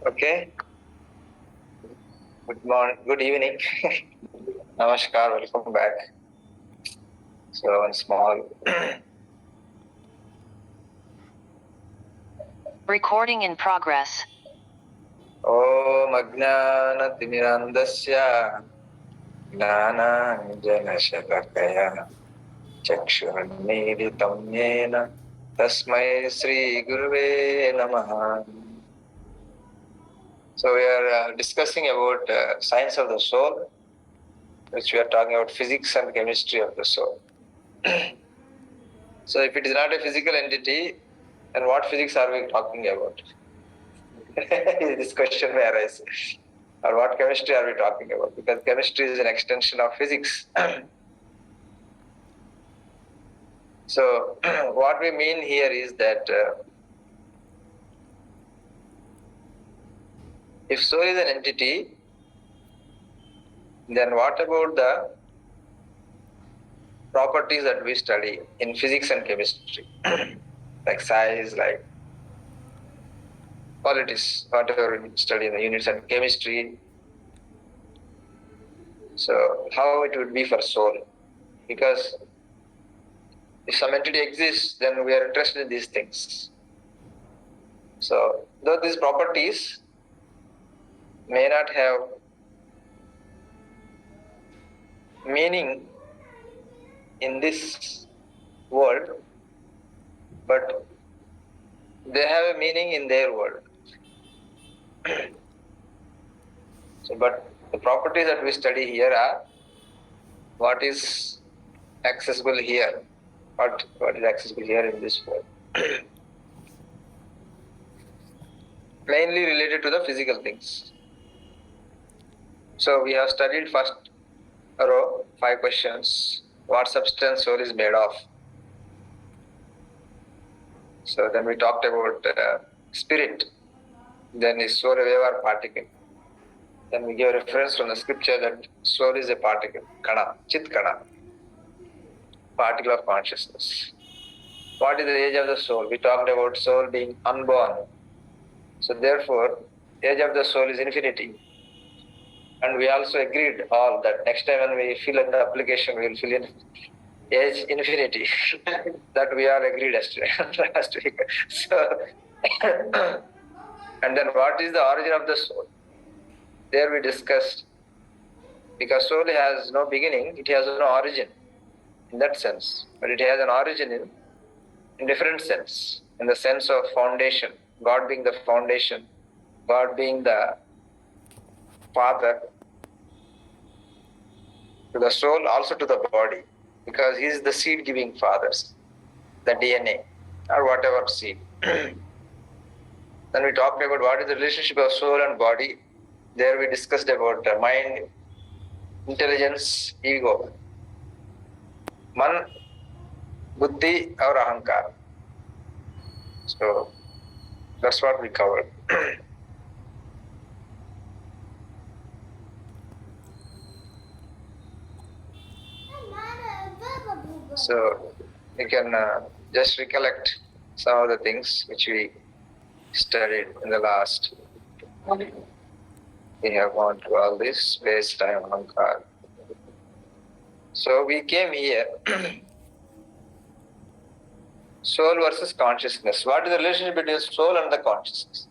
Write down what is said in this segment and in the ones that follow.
Okay. Good morning. Good evening. Namaskar. Welcome back. So one small. Recording in progress. Om Ajnanatirmirandasya Gnananjanashalakaya Chakshurunmilitam Yena Tasmai Sri Guruve Namaha. So we are discussing about science of the soul, which we are talking about physics and chemistry of the soul. So if it is not a physical entity, then what physics are we talking about? This question may arise. Or what chemistry are we talking about? Because chemistry is an extension of physics. So what we mean here is that if soul is an entity, then what about the properties that we study in physics and chemistry? Like size, like qualities, whatever we study in the units and chemistry. So how it would be for soul? Because if some entity exists, then we are interested in these things. So though these properties may not have meaning in this world, but they have a meaning in their world. So, but the properties that we study here are what is accessible here, what is accessible here in this world. Mainly related to the physical things. So we have studied first row, 5 questions. What substance soul is made of? So then we talked about spirit. Then is soul a wave or particle? Then we give a reference from the scripture that soul is a particle, kana, chit kana, particle of consciousness. What is the age of the soul? We talked about soul being unborn. So therefore, age of the soul is infinity. And we also agreed all that next time when we fill in the application, we will fill in age infinity. That we all agreed yesterday, last week. So, and then what is the origin of the soul? There we discussed, because soul has no beginning, it has no origin in that sense, but it has an origin in different sense, in the sense of foundation, God being the foundation, God being the father to the soul, also to the body, because he is the seed giving fathers, the DNA or whatever seed. Then we talked about what is the relationship of soul and body. There we discussed about mind, intelligence, ego, man, buddhi or ahankar. So that's what we covered. So you can just recollect some of the things which we studied in the last. We have gone through all this space, time, ahankar. So we came here. Soul versus consciousness. What is the relationship between soul and the consciousness?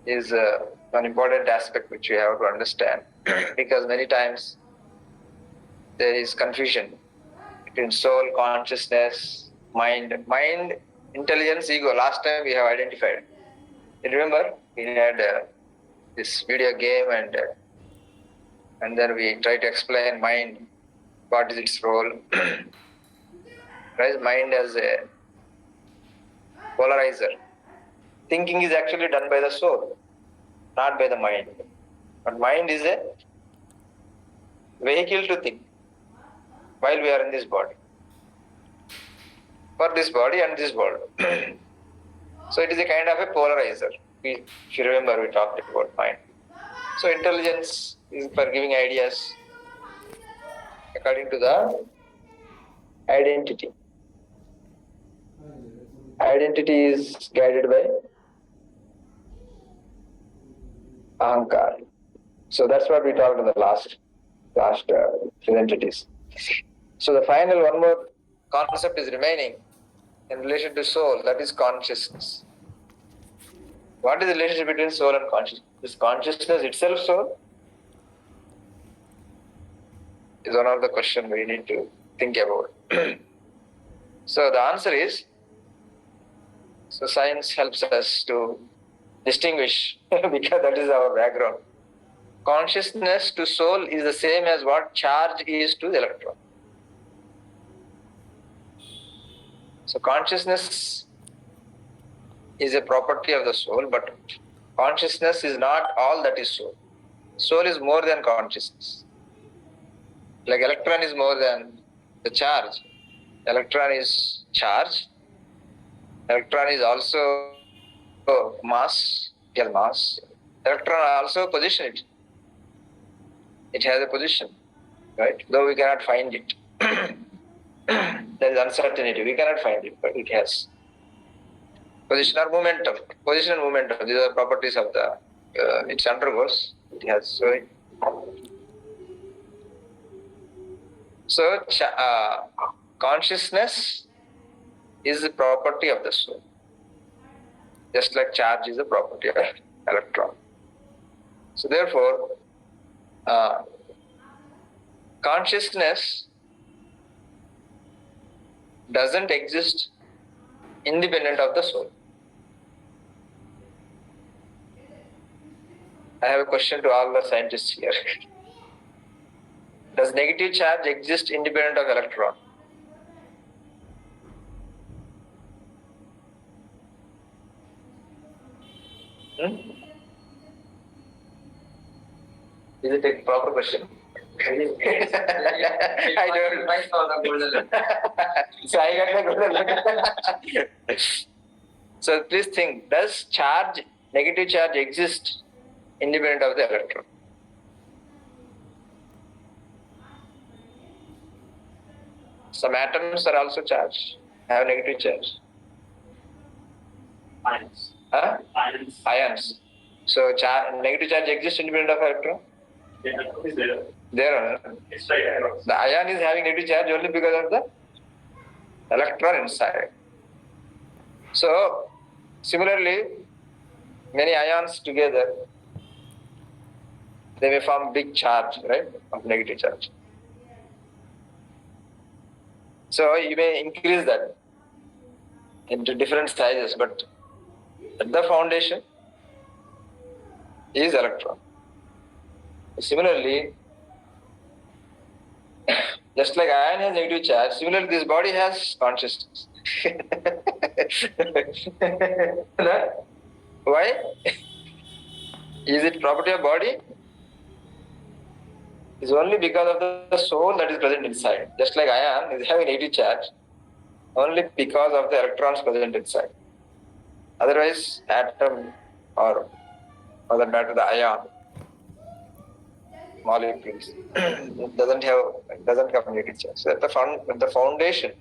Is an important aspect which we have to understand. Because many times there is confusion between soul, consciousness, mind, intelligence, ego. Last time we have identified. You remember we had this video game and then we try to explain mind, what is its role. Right? Mind as a polarizer. Thinking is actually done by the soul, not by the mind. But mind is a vehicle to think while we are in this body. For this body and this world. So it is a kind of a polarizer. If you remember, we talked about mind. So intelligence is for giving ideas according to the identity. Identity is guided by ahankar. So that's what we talked in the last entities. So the final one more concept is remaining in relation to soul, that is consciousness. What is the relationship between soul and consciousness? Is consciousness itself soul? Is one of the questions we need to think about. So the answer is, so science helps us to distinguish because that is our background. Consciousness to soul is the same as what charge is to the electron. So consciousness is a property of the soul, but consciousness is not all that is soul. Soul is more than consciousness. Like electron is more than the charge. Electron is charge. Electron is also mass, real mass. Electron also position it. It has a position, right? Though we cannot find it. There is uncertainty. We cannot find it, but it has. Position or momentum. Position and momentum. These are properties of the it undergoes. It has. So consciousness is the property of the soul. Just like charge is a property of electron. So therefore, consciousness doesn't exist independent of the soul. I have a question to all the scientists here. Does negative charge exist independent of electron? Is it a proper question? I don't. So I got the So please think, does charge, negative charge exist independent of the electron? Some atoms are also charged, have negative charge. Ions. Huh? Ions. Ions. So negative charge exists independent of electron? Yeah, is there? There. It's right. The ion is having negative charge only because of the electron inside. So similarly, many ions together, they may form big charge, right, of negative charge. So you may increase that into different sizes, but at the foundation is electron. Similarly, just like ion has negative charge, similarly this body has consciousness. Why? Is it property of body? It's only because of the soul that is present inside. Just like ion is having negative charge, only because of the electrons present inside. Otherwise, atom or for that matter the ion molecules doesn't come negative charge. So at the foundation,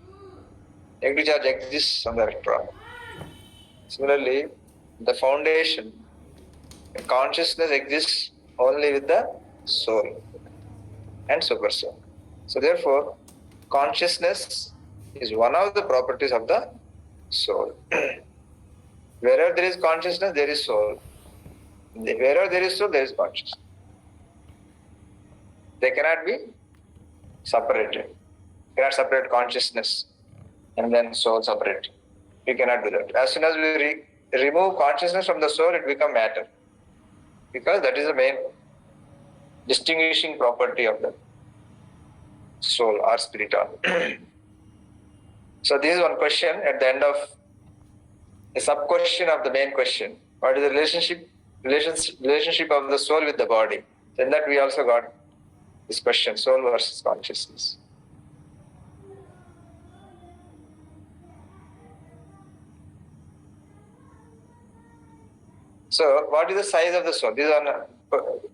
negative charge exists on the electron. Similarly, the foundation, consciousness exists only with the soul and supersoul. So therefore, consciousness is one of the properties of the soul. Wherever there is consciousness, there is soul. Wherever there is soul, there is consciousness. They cannot be separated. You cannot separate consciousness and then soul separate. We cannot do that. As soon as we remove consciousness from the soul, it becomes matter. Because that is the main distinguishing property of the soul or spirit. So this is one question at the end of a sub-question of the main question. What is the relationship relationship of the soul with the body. In that we also got this question, soul versus consciousness. So, what is the size of the soul? This is a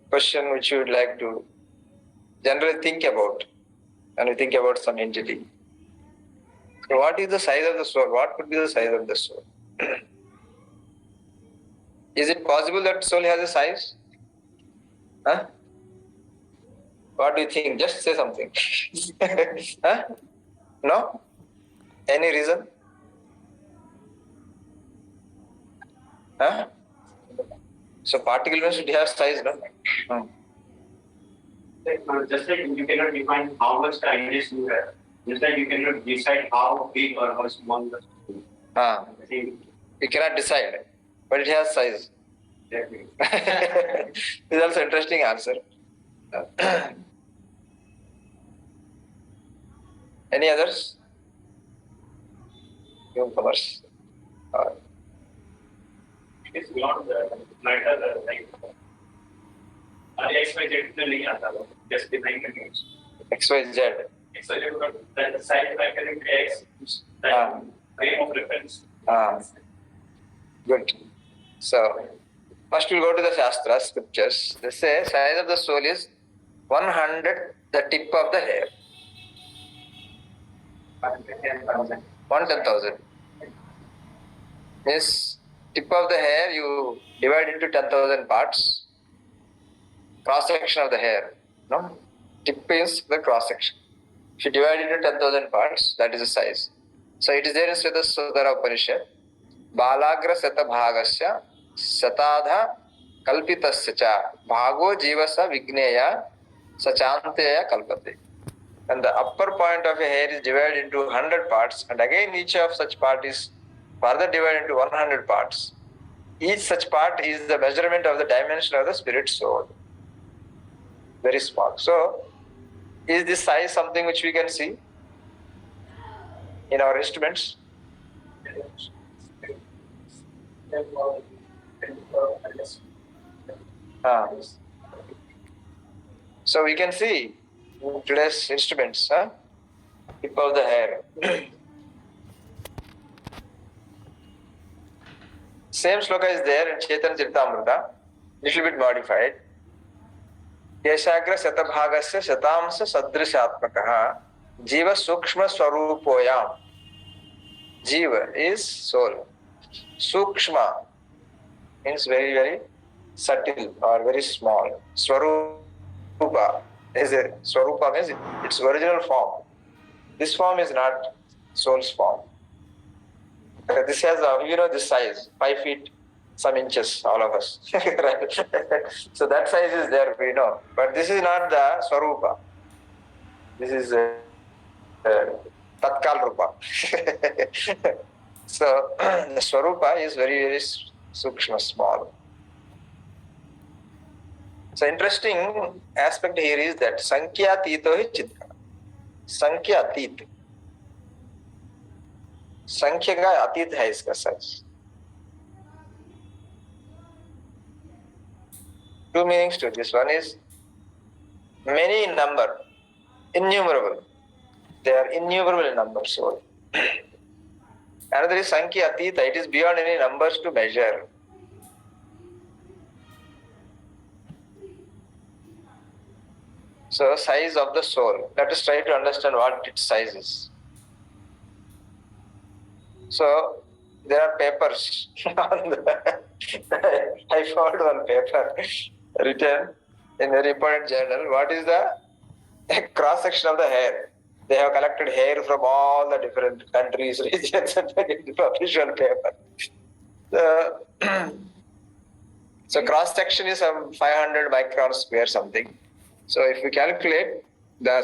question which you would like to generally think about when you think about some entity. So, what is the size of the soul? What could be the size of the soul? Is it possible that soul has a size? Huh? What do you think? Just say something. Huh? No? Any reason? Huh? So particle should have size, no? Just like you cannot define how much kindness you have, just like you cannot decide how big or how small the You cannot decide, but it has size. exactly. This is also an interesting answer. Any others? Newcomers. It's beyond the matter like XYZ नहीं आता वो just define the names. XYZ. XYZ the side factor X the frame of reference. Good. So first we'll go to the Shastra scriptures. They say size of the soul is 100 the tip of the hair. 110,000. Means tip of the hair you divide into 10,000 parts. Cross section of the hair. No? Tip is the cross section. If you divide into 10,000 parts, that is the size. So it is there in Svedasudara Upanishad. Balagra sata bhagasya satadha kalpitasya cha bhago jivasa vigneya sachanteya kalpate. And the upper point of a hair is divided into 100 parts, and again each of such part is further divided into 100 parts. Each such part is the measurement of the dimension of the spirit soul. Very small. So, is this size something which we can see in our instruments? So we can see in today's instruments, tip of the hair. Same sloka is there in Chaitanya Charitamrita, little bit modified. Yeshagra satabhagasya shatamsa sadrishatmakaha jiva sukshma swarupoyam. Jiva is soul. Sukshma means very, very subtle or very small. Swarupa is a Swarupa means its original form. This form is not soul's form. This has this size, 5 feet, some inches, all of us. Right? So that size is there, we know. But this is not the Swarupa. This is Tatkal Rupa. So the Swarupa is very, very sukshma, small. So interesting aspect here is that Sankhya Tito hi Chitta. Sankhya Tit. Sankhya का अतीत है इसका size. Two meanings to this. One is many in number, innumerable. They are innumerable in number. So another is Sankhya Atita. It is beyond any numbers to measure. So size of the soul. Let us try to understand what its size is. So there are papers. I found one paper written in a very important journal. What is the cross section of the hair? They have collected hair from all the different countries, regions, and published one paper. So cross section is some 500 micron square something. So if we calculate the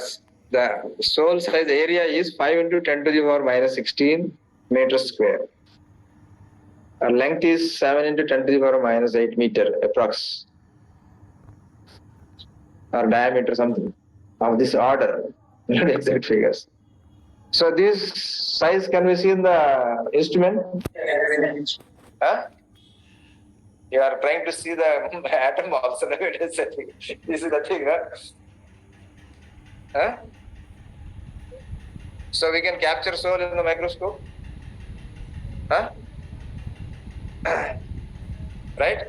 soul size area is 5 into 10 to the power minus 16 meters square. Our length is 7 into 10 to the power minus 8 meter approx. Or diameter something of this order, not exact figures. So this size can we see in the instrument? Huh? You are trying to see the atom also. This is the thing. Huh? So we can capture soul in the microscope. Huh? Right?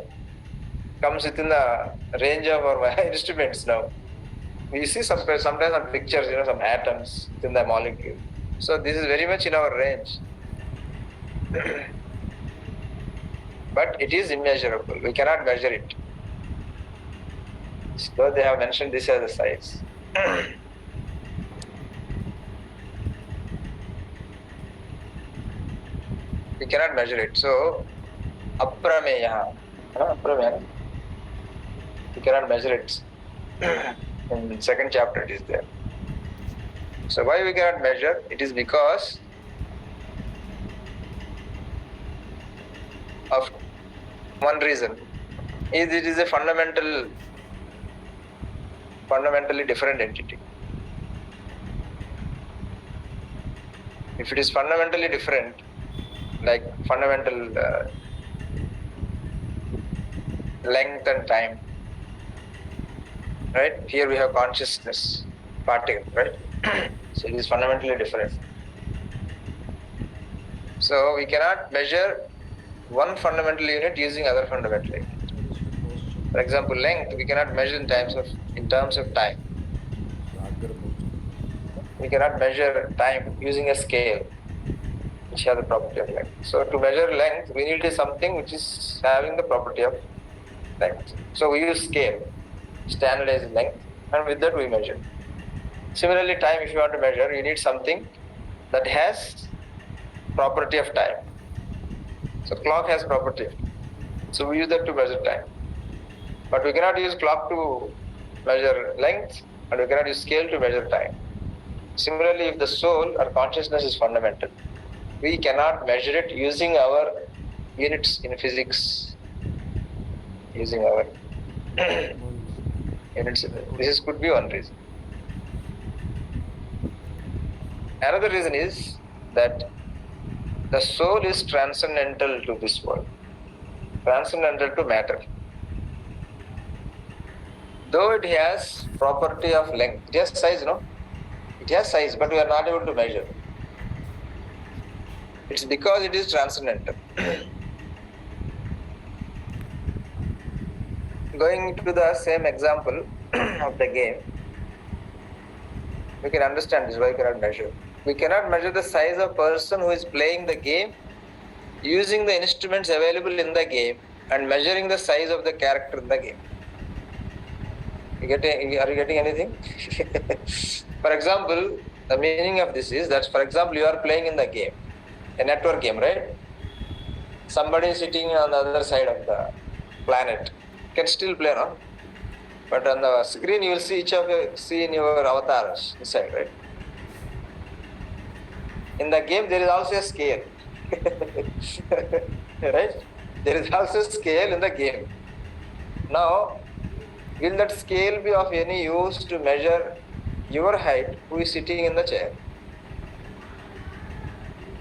Comes within the range of our instruments now. We see sometimes some pictures, some atoms in the molecule. So this is very much in our range. But it is immeasurable. We cannot measure it. So they have mentioned this as a size. We cannot measure it. So, aprameya. Aprameya. We cannot measure it. In second chapter it is there. So why we cannot measure? It is because of one reason. It is a fundamentally different entity. If it is fundamentally different, like fundamental length and time, right? Here we have consciousness particle, right? So it is fundamentally different. So we cannot measure one fundamental unit using other fundamental unit. For example, length we cannot measure in terms of time. We cannot measure time using a scale which has the property of length. So to measure length, we need something which is having the property of length. So we use scale, standardized length, and with that we measure. Similarly, time, if you want to measure, you need something that has property of time. So clock has property. So we use that to measure time. But we cannot use clock to measure length, and we cannot use scale to measure time. Similarly, if the soul or consciousness is fundamental, we cannot measure it using our units in physics. Using our units. This could be one reason. Another reason is that the soul is transcendental to this world, transcendental to matter. Though it has property of length, it has size, no? It has size, but we are not able to measure. It's because it is transcendental. Going to the same example of the game, we can understand this, why we cannot measure. We cannot measure the size of person who is playing the game using the instruments available in the game and measuring the size of the character in the game. Are you getting anything? For example, the meaning of this is that, for example, you are playing in the game, a network game, right? Somebody is sitting on the other side of the planet. Can still play, no? But on the screen you will see each of you, see in your avatars inside, right? In the game there is also a scale. Right? There is also a scale in the game. Now, will that scale be of any use to measure your height who is sitting in the chair?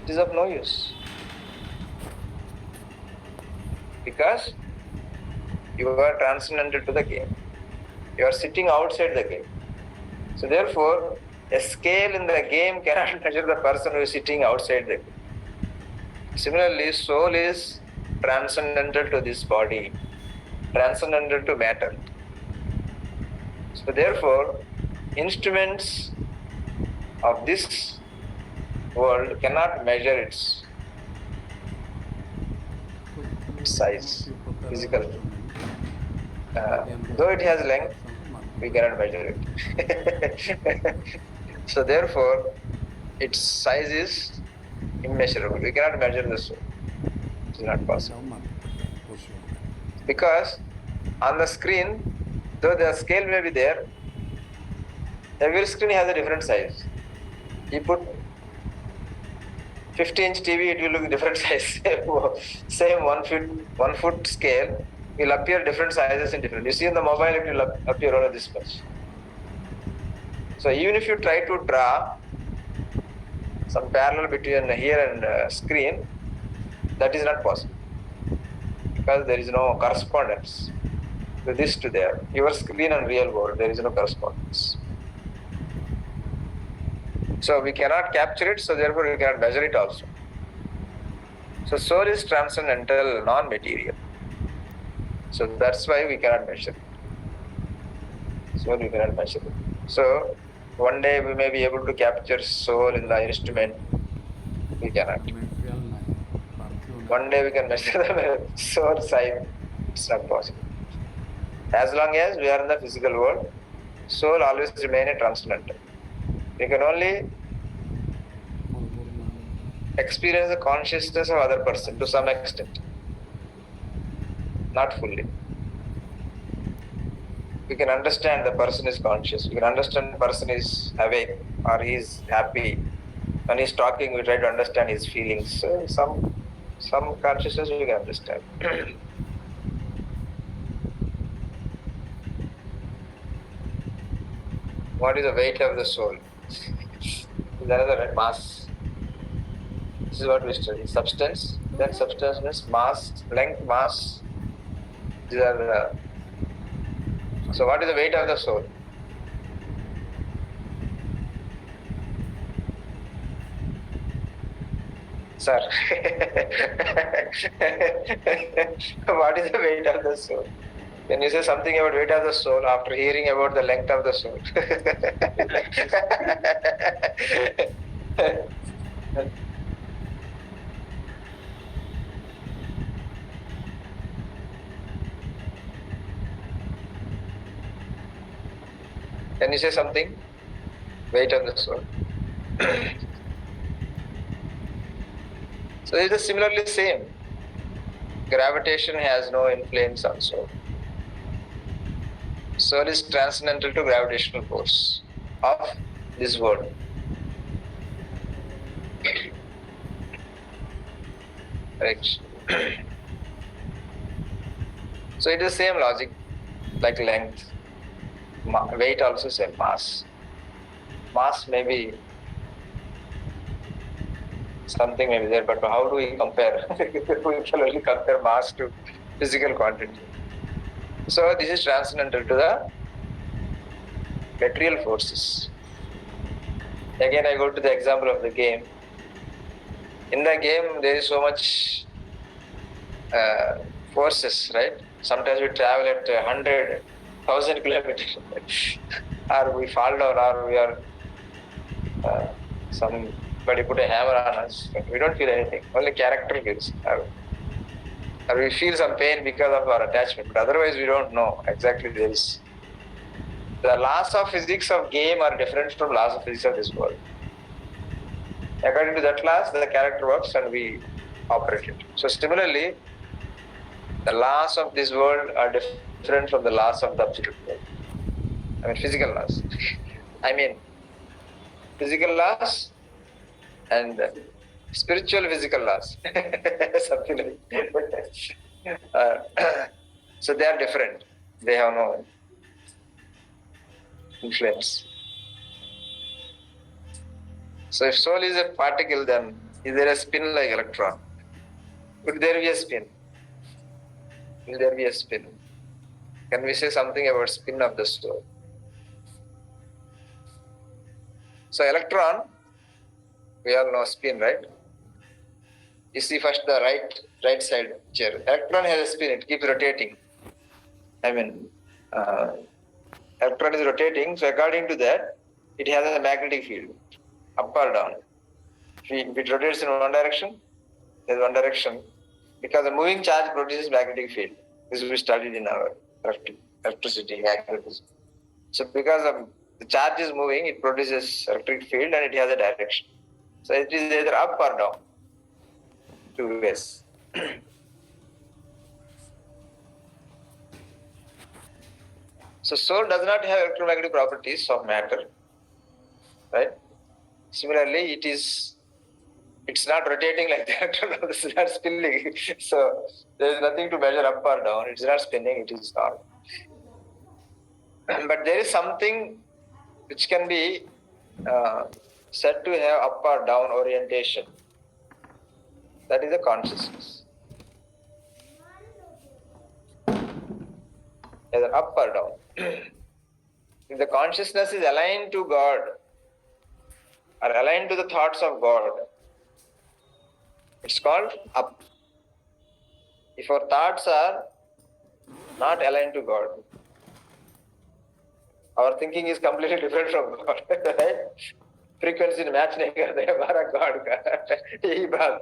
It is of no use. Because you are transcendental to the game. You are sitting outside the game. So therefore, a scale in the game cannot measure the person who is sitting outside the game. Similarly, soul is transcendental to this body, transcendental to matter. So therefore, instruments of this world cannot measure its size, physical. Though it has length, we cannot measure it. So therefore, its size is immeasurable. We cannot measure the soul. It is not possible. Because on the screen, though the scale may be there, every screen has a different size. You put 50-inch TV, it will look different size. Same 1 foot scale will appear different sizes in different. You see in the mobile, it will appear only this much. So even if you try to draw some parallel between here and screen, that is not possible. because there is no correspondence to this to there. Your screen and real world, there is no correspondence. So we cannot capture it, so therefore we cannot measure it also. So soul is transcendental, non-material. So that's why we cannot measure it. So we cannot measure it. So one day we may be able to capture soul in the instrument. We cannot. One day we can measure the soul side. It's not possible. As long as we are in the physical world, soul always remain a transcendental. We can only experience the consciousness of other person to some extent, not fully. We can understand the person is conscious. We can understand the person is awake or he is happy. When he is talking, we try to understand his feelings. So some consciousness we can understand. What is the weight of the soul? Is another mass. This is what we study. Substance, then substance means mass, length, mass. These are the. So what is the weight of the soul? Sir, what is the weight of the soul? Can you say something about weight of the soul after hearing about the length of the soul? Can you say something? Weight of the soul. So it is similarly same. Gravitation has no influence on soul. Soul is transcendental to gravitational force of this world. Right. So it is same logic, like length. Weight also same, mass. Mass may be something may be there, but how do we compare? We can only compare mass to physical quantity. So this is transcendental to the material forces. Again, I go to the example of the game. In the game, there is so much forces, right? Sometimes we travel at 100,000 kilometers, or we fall down, or we are somebody put a hammer on us. But we don't feel anything. Only character feels. Or we feel some pain because of our attachment. But otherwise, we don't know exactly this. The laws of physics of game are different from laws of physics of this world. According to that laws, the character works and we operate it. So similarly, the laws of this world are different from the laws of the absolute world. I mean physical laws. I mean physical laws and spiritual physical laws. Something like so they are different. They have no influence. So if soul is a particle, then is there a spin like electron? Would there be a spin? Will there be a spin? Can we say something about spin of the soul? So electron, we all know spin, right? You see first the right side chair. Electron has a spin, it keeps rotating. I mean, electron is rotating, so according to that, it has a magnetic field, up or down. If it rotates in one direction, there's one direction, because the moving charge produces magnetic field. This we studied in our electricity, magnetism. So because the charge is moving, it produces electric field and it has a direction. So it is either up or down, two ways. So soul does not have electromagnetic properties of matter, right? Similarly, it's not rotating like that, it's not spinning. So there is nothing to measure up or down. It's not spinning, it is not. But there is something which can be said to have up or down orientation. That is a consciousness. either up or down. If the consciousness is aligned to God or aligned to the thoughts of God, it's called up. If our thoughts are not aligned to God, our thinking is completely different from God. Right? Frequency match nahi karte hamara God ka. Yahi baat.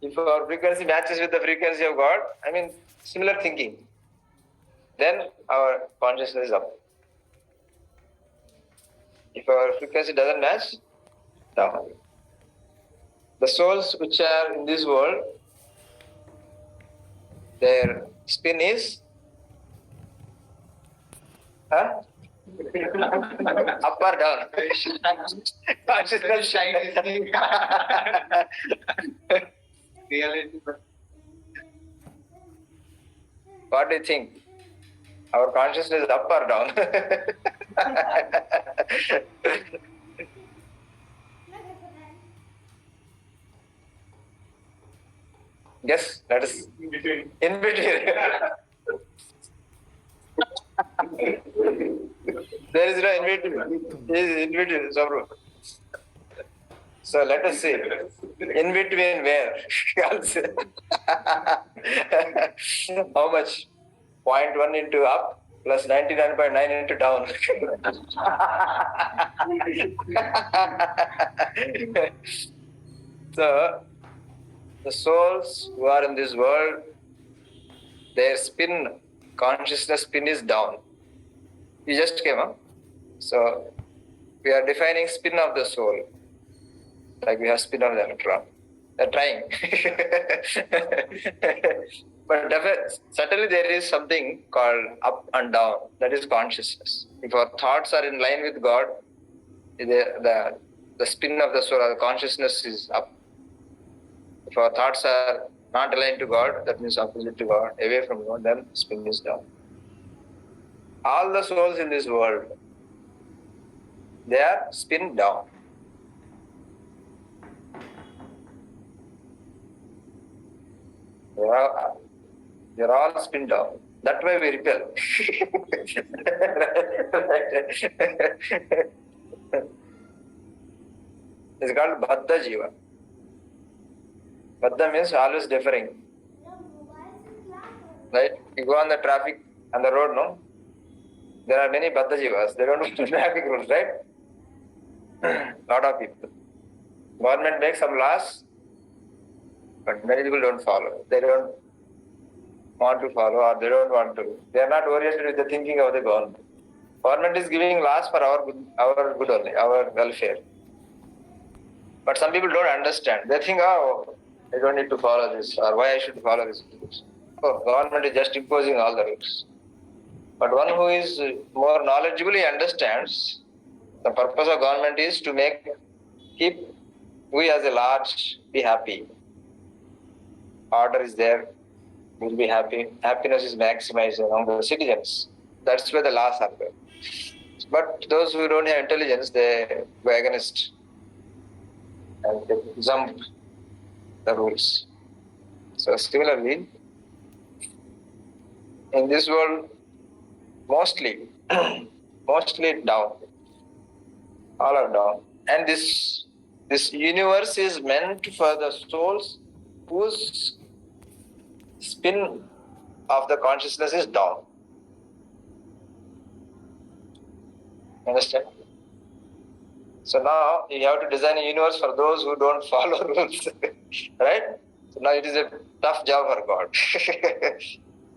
If our frequency matches with the frequency of God, I mean similar thinking, then our consciousness is up. If our frequency doesn't match, down. The souls which are in this world, their spin is up or down. Consciousness Reality. What do you think? Our consciousness is up or down? Yes, that is In between. in between. There is no in between. It is in between, Sabru. So let us see. In between where? How much? 0.1 into up plus 99.9 into down. So the souls who are in this world, their spin, consciousness spin is down. You just came up. So we are defining spin of the soul. Like we have spin of the electron. They're trying. But certainly there is something called up and down. That is consciousness. If our thoughts are in line with God, the spin of the soul or the consciousness is up. If our thoughts are not aligned to God, that means opposite to God, away from God, then spin is down. All the souls in this world, they are spin down. They're all spin down. That way we repel. It's called Baddha Jiva. Baddha means always differing. Right? You go on the traffic, on the road, no? There are many Baddha Jivas. They don't follow traffic rules, right? Lot of people. Government makes some laws, but many people don't follow. They don't want to follow or they don't want to. They are not oriented with the thinking of the government. Government is giving laws for our good only, our welfare. But some people don't understand. They think, oh, I don't need to follow this, or why I should follow this. Oh, government is just imposing all the rules. But one who is more knowledgeable, he understands the purpose of government is to keep we as a large be happy. Order is there, we'll be happy. Happiness is maximized among the citizens. That's where the laws are there. But those who don't have intelligence, they go against and they jump the rules. So similarly, in this world, mostly down. All are down. And this universe is meant for the souls whose spin of the consciousness is down. Understand? So now you have to design a universe for those who don't follow rules. Right? So now it is a tough job for God.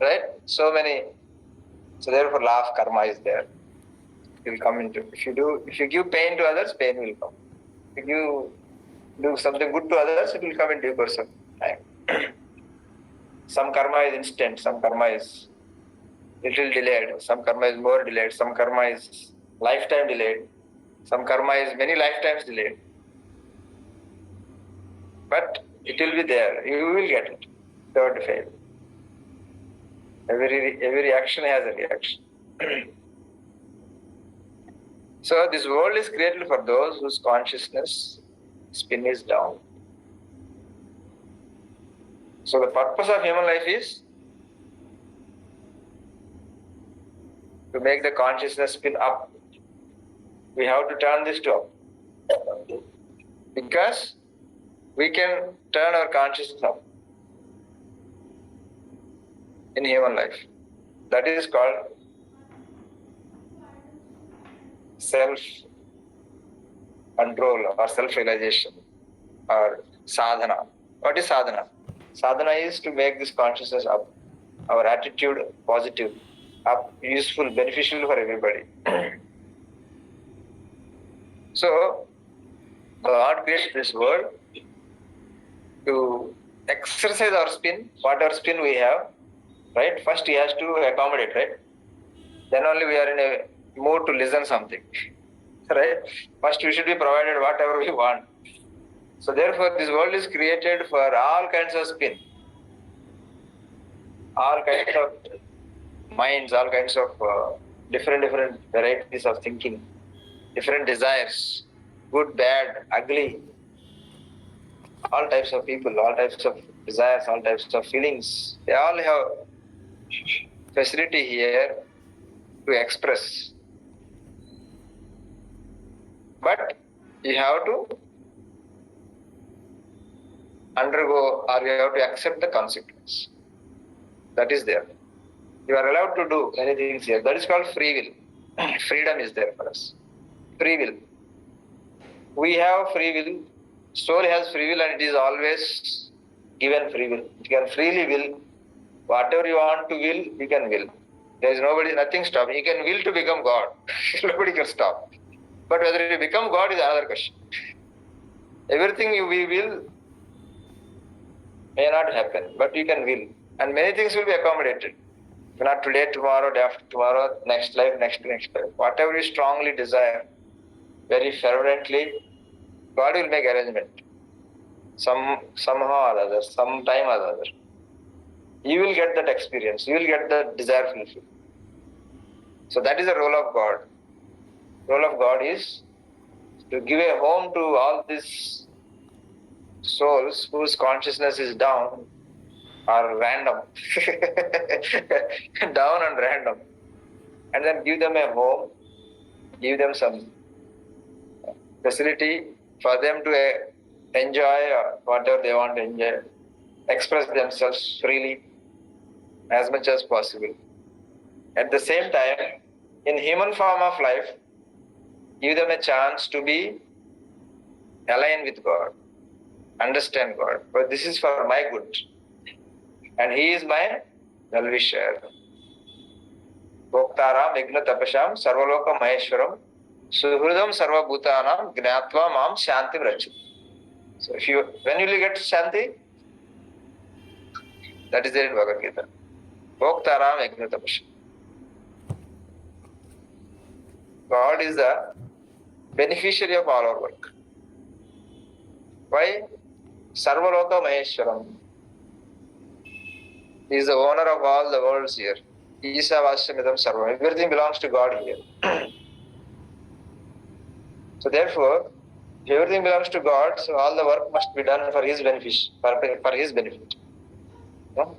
Right? So therefore law of karma is there. It will come into, if you give pain to others, pain will come. If you do something good to others, it will come in due course of time. Some karma is instant, some karma is little delayed, some karma is more delayed, some karma is lifetime delayed, some karma is many lifetimes delayed. But it will be there, you will get it, don't fail. Every action has a reaction. So this world is created for those whose consciousness spin is down. So the purpose of human life is to make the consciousness spin up. We have to turn this to up. Because we can turn our consciousness up in human life. That is called self-control or self-realization or sadhana. What is sadhana? Sadhana is to make this consciousness up, our attitude positive, up, useful, beneficial for everybody. So, God created this world to exercise our spin, whatever spin we have, right? First He has to accommodate, right? Then only we are in a mood to listen something, right? First we should be provided whatever we want. So therefore this world is created for all kinds of spin, all kinds of minds, all kinds of different varieties of thinking, different desires, good, bad, ugly, all types of people, all types of desires, all types of feelings. They all have facility here to express. But you have to undergo or you have to accept the consequence. That is there. You are allowed to do many things here. That is called free will. Freedom is there for us. Free will. We have free will. Soul has free will and it is always given free will. You can freely will. Whatever you want to will, you can will. There is nothing stopping. You can will to become God. Nobody can stop. But whether you become God is another question. Everything we will may not happen, but you can will. And many things will be accommodated. Not today, tomorrow, day after tomorrow, next life, next life. Whatever you strongly desire, very fervently, God will make arrangement. Somehow or other, sometime or other. You will get that experience. You will get the desire fulfilled. So that is the role of God. Role of God is to give a home to all these souls whose consciousness is down or random. Down and random. And then give them a home, give them some facility for them to enjoy whatever they want to enjoy, express themselves freely as much as possible. At the same time, in human form of life, give them a chance to be aligned with God, understand God. But this is for my good. And He is my well-wisher. Bhoktaram Igna Tapasham Sarvaloka Maheshwaram Suhridam Sarva Bhutanam Gnatva Mam Shanti Vrachit. So when will you get Shanti? That is there in Bhagavad Gita. Bhoktaram Igna Tapasham. God is the beneficiary of all our work. Why? Sarvaloka Maheshwaram. He is the owner of all the worlds here. Isa Vasamidam Sarvam. Everything belongs to God here. So therefore, if everything belongs to God, so all the work must be done for His benefit. For His benefit. No?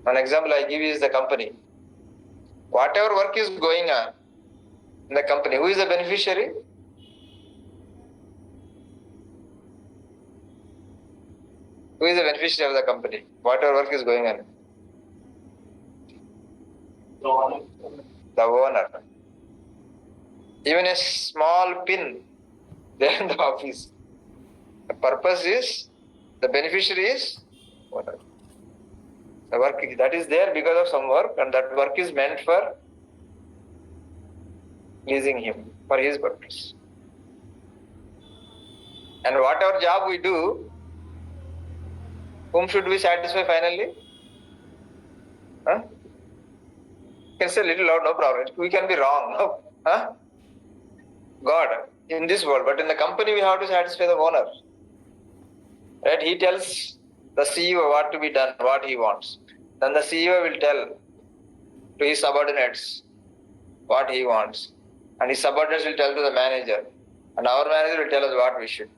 An example I give is the company. Whatever work is going on in the company, who is the beneficiary? Who is the beneficiary of the company? Whatever work is going on. The owner. Even a small pin there in the office. The purpose is, the beneficiary is owner. The work that is there because of some work, and that work is meant for pleasing Him, for His purpose. And whatever job we do, whom should we satisfy finally? Huh? You can say a little loud, no problem. We can be wrong. No? Huh? God in this world, but in the company we have to satisfy the owner. Right? He tells the CEO what to be done, what he wants. Then the CEO will tell to his subordinates what he wants. And his subordinates will tell to the manager. And our manager will tell us what we should.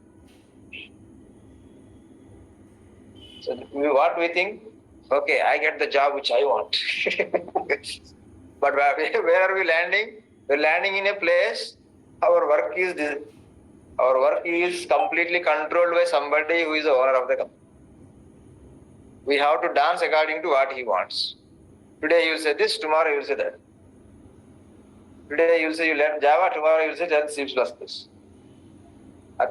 So what we think? Okay, I get the job which I want. But where are we landing? We're landing in a place our work is completely controlled by somebody who is the owner of the company. We have to dance according to what he wants. Today you say this, tomorrow you say that. Today you say you learn Java, tomorrow you say learn C++.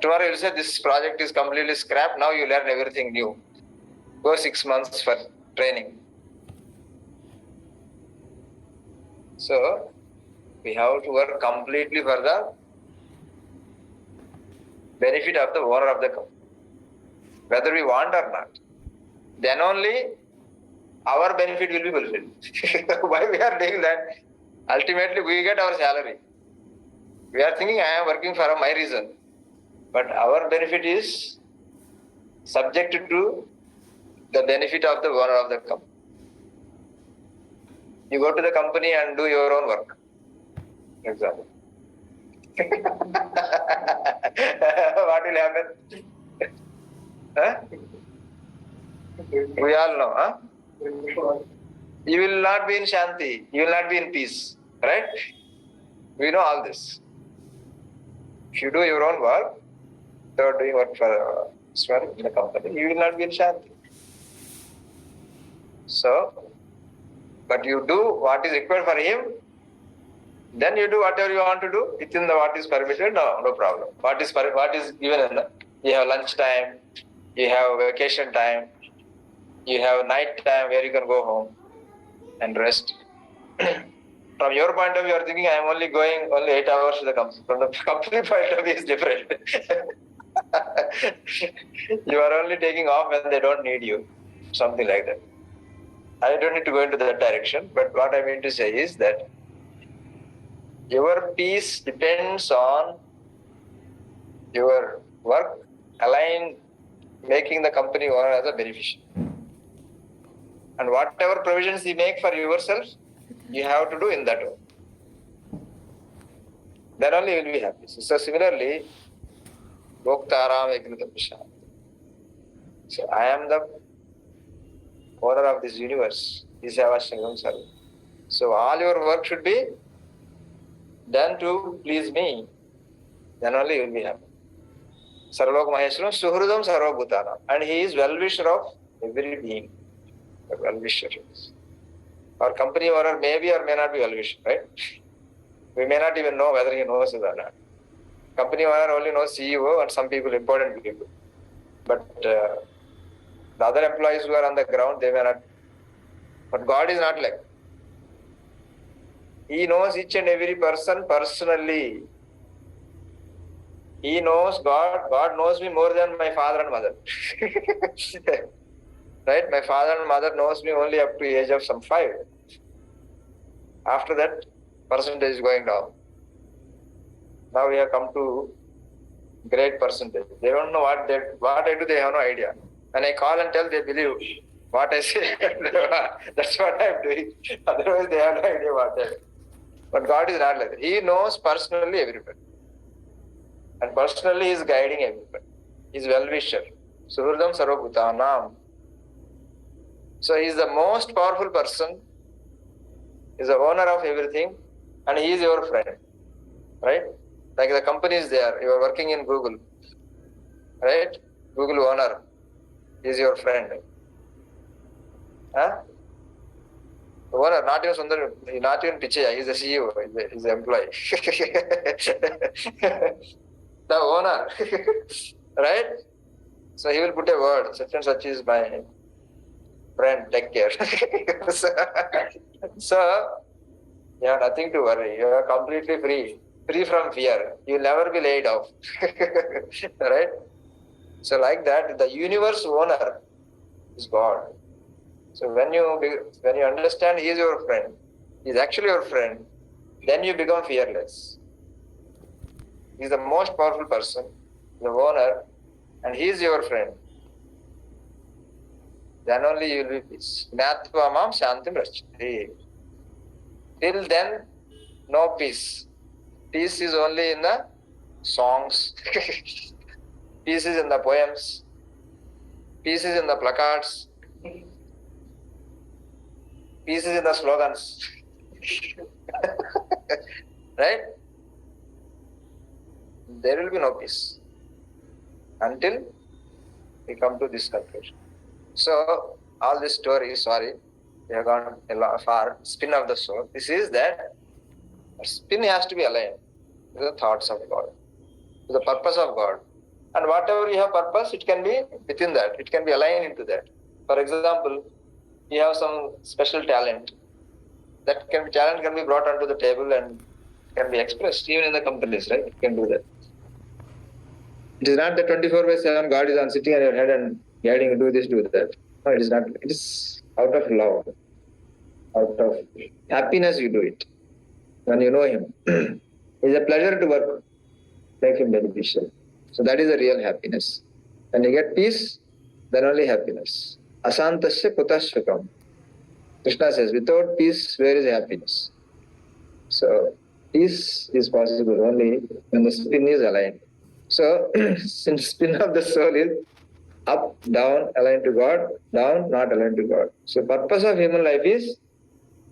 Tomorrow you say this project is completely scrapped, now you learn everything new. Go 6 months for training. So, we have to work completely for the benefit of the owner of the company, whether we want or not. Then only our benefit will be fulfilled. Why we are doing that? Ultimately, we get our salary. We are thinking I am working for my reason, but our benefit is subject to the benefit of the owner of the company. You go to the company and do your own work. Example. What will happen? Huh? We all know, huh? You will not be in Shanti. You will not be in peace. Right? We know all this. If you do your own work, without doing work for in the company, you will not be in Shanti. So, but you do what is required for him, then you do whatever you want to do within the what is permitted, no problem. What is given in the, you have lunch time, you have vacation time, you have night time where you can go home and rest. From your point of view, you are thinking I am only going 8 hours to the company. From the company point of view, is different. You are only taking off when they don't need you, something like that. I don't need to go into that direction, but what I mean to say is that your peace depends on your work aligned, making the company owner as a beneficiary. And whatever provisions you make for yourself, you have to do in that way. Then only you will be happy. So similarly, Bhoktaram Ekritam Visham. So I am the owner of this universe. This is our Sangam Sarva. So all your work should be done to please me. Then only you will be happy. Sarvlok Maheshwaram Suhrudam Sarva Bhutana. And he is well-wisher of every being. Well-wisher. Our company owner may be or may not be well-wisher, right? We may not even know whether he knows it or not. Company owner only knows CEO and some people, important people. But the other employees who are on the ground, they may not. But God is not like. He knows each and every person personally. He knows God. God knows me more than my father and mother. Right? My father and mother knows me only up to the age of some 5. After that, percentage is going down. Now we have come to great percentage. They don't know what I do, they have no idea. When I call and tell, they believe what I say. That's what I'm doing. Otherwise, they have no idea what I do. But God is not like that. He knows personally everybody. And personally, He is guiding everybody. He is well-wisher. Suhurdam Sarvabhutanam. So He is the most powerful person. He is the owner of everything. And He is your friend. Right? Like the company is there. You are working in Google. Right? Google owner is your friend. Huh? The owner, not even Sundar, not even Pichaya, he is the CEO, he is the employee. The owner. Right? So he will put a word, such and such is my friend, take care. So you have nothing to worry. You are completely free. Free from fear. You will never be laid off. Right? So like that, the universe owner is God. So when you understand He is your friend, He is actually your friend, then you become fearless. He is the most powerful person, the owner, and He is your friend. Then only you will be peace. Jnatva mam shantim rachati. Till then, no peace. Peace is only in the songs. Peace is in the poems. Peace is in the placards. Peace is in the slogans. Right? There will be no peace until we come to this conclusion. So, all this story, sorry, we have gone a lot far. Spin of the soul. This is that spin has to be aligned with the thoughts of God, to the purpose of God. And whatever you have purpose, it can be within that. It can be aligned into that. For example, you have some special talent. Talent can be brought onto the table and can be expressed even in the companies, right? You can do that. It is not that 24/7 God is on sitting on your head and guiding you, do this, do that. No, it is not. It is out of love, out of happiness you do it. When you know Him, it is a pleasure to work, make Him beneficial. So that is the real happiness. When you get peace, then only happiness. Asantasya kutasvakam. Krishna says, without peace, where is happiness? So peace is possible only when the spin is aligned. So since spin of the soul is up, down, aligned to God, down, not aligned to God. So purpose of human life is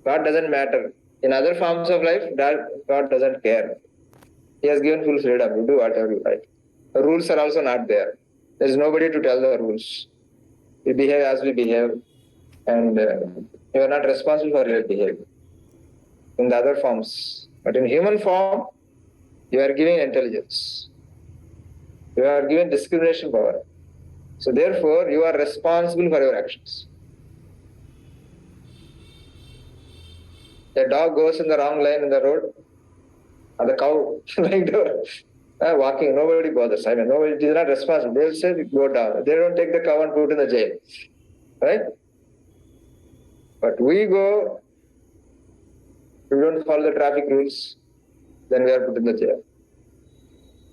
God doesn't matter. In other forms of life, God doesn't care. He has given full freedom. You do whatever you like. The rules are also not there. There is nobody to tell the rules. We behave as we behave, and you are not responsible for your behavior in the other forms. But in human form, you are giving intelligence. You are given discrimination power. So therefore, you are responsible for your actions. A dog goes in the wrong lane in the road, and the cow walking, nobody bothers. I mean, nobody is not responsible. They will say, go down. They don't take the cow and put it in the jail. Right? But we go, we don't follow the traffic rules, then we are put in the jail.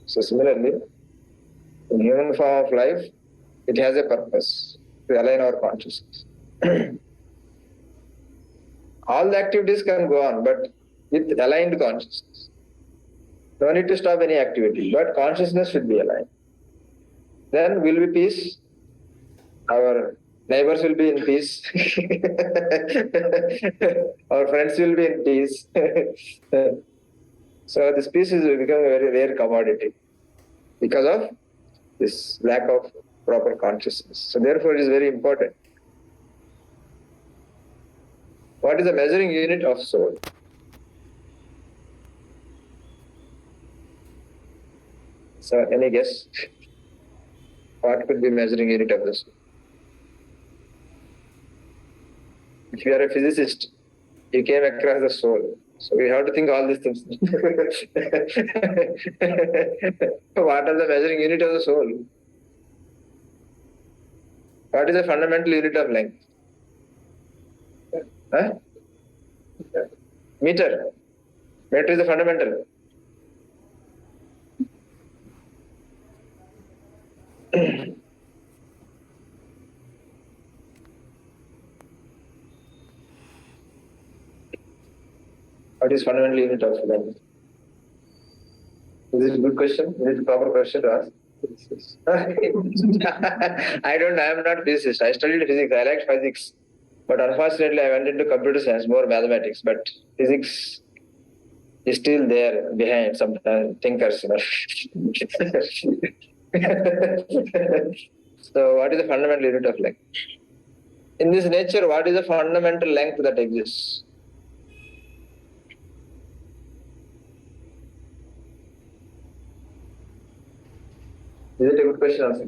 So similarly, in human form of life, it has a purpose to align our consciousness. All the activities can go on, but with aligned consciousness. No need to stop any activity, but consciousness should be aligned. Then will be peace. Our neighbors will be in peace. Our friends will be in peace. So this peace is becoming a very rare commodity because of this lack of proper consciousness. So therefore it is very important. What is the measuring unit of soul? So any guess? What could be measuring unit of the soul? If you are a physicist, you came across the soul. So we have to think all these things. What are the measuring unit of the soul? What is the fundamental unit of length? Huh? Meter. Meter is the fundamental. What is fundamental unit of length? Is it a good question? Is it a proper question to ask? I don't know. I am not physicist. I studied physics. I liked physics. But unfortunately, I went into computer science, more mathematics. But physics is still there behind some thinkers. So, what is the fundamental unit of length? In this nature, what is the fundamental length that exists? Is it a good question also?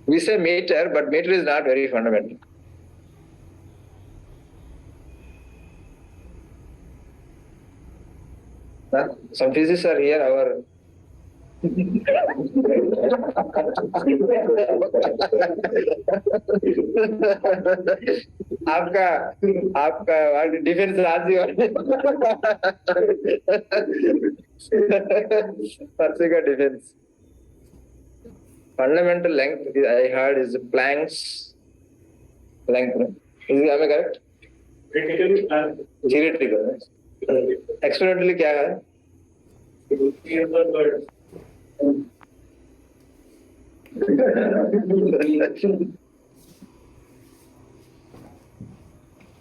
We say meter, but meter is not very fundamental. Huh? Some physicists are here, our आपका defence राजी परसे का defence fundamental length I heard is Planck's length. Am I correct? Theoretical. Experimentally क्या है?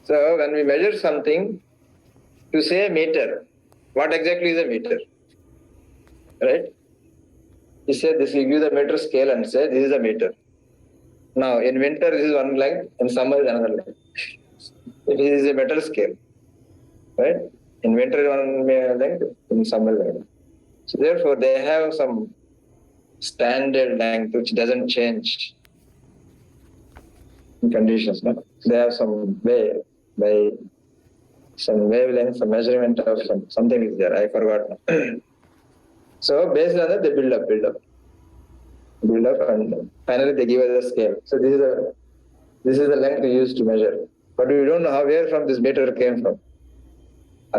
So when we measure something, to say meter, what exactly is a meter? Right? You say this, you give the meter scale and say this is a meter. Now in winter this is one length, in summer is another length. It is a meter scale. Right? In winter one length, in summer length. So therefore they have some standard length which doesn't change in conditions. No? They have some way by some wavelength, some measurement of something is there. I forgot. So based on that they build up, and finally they give us a scale. So this is the length we use to measure. But we don't know where from this meter came from.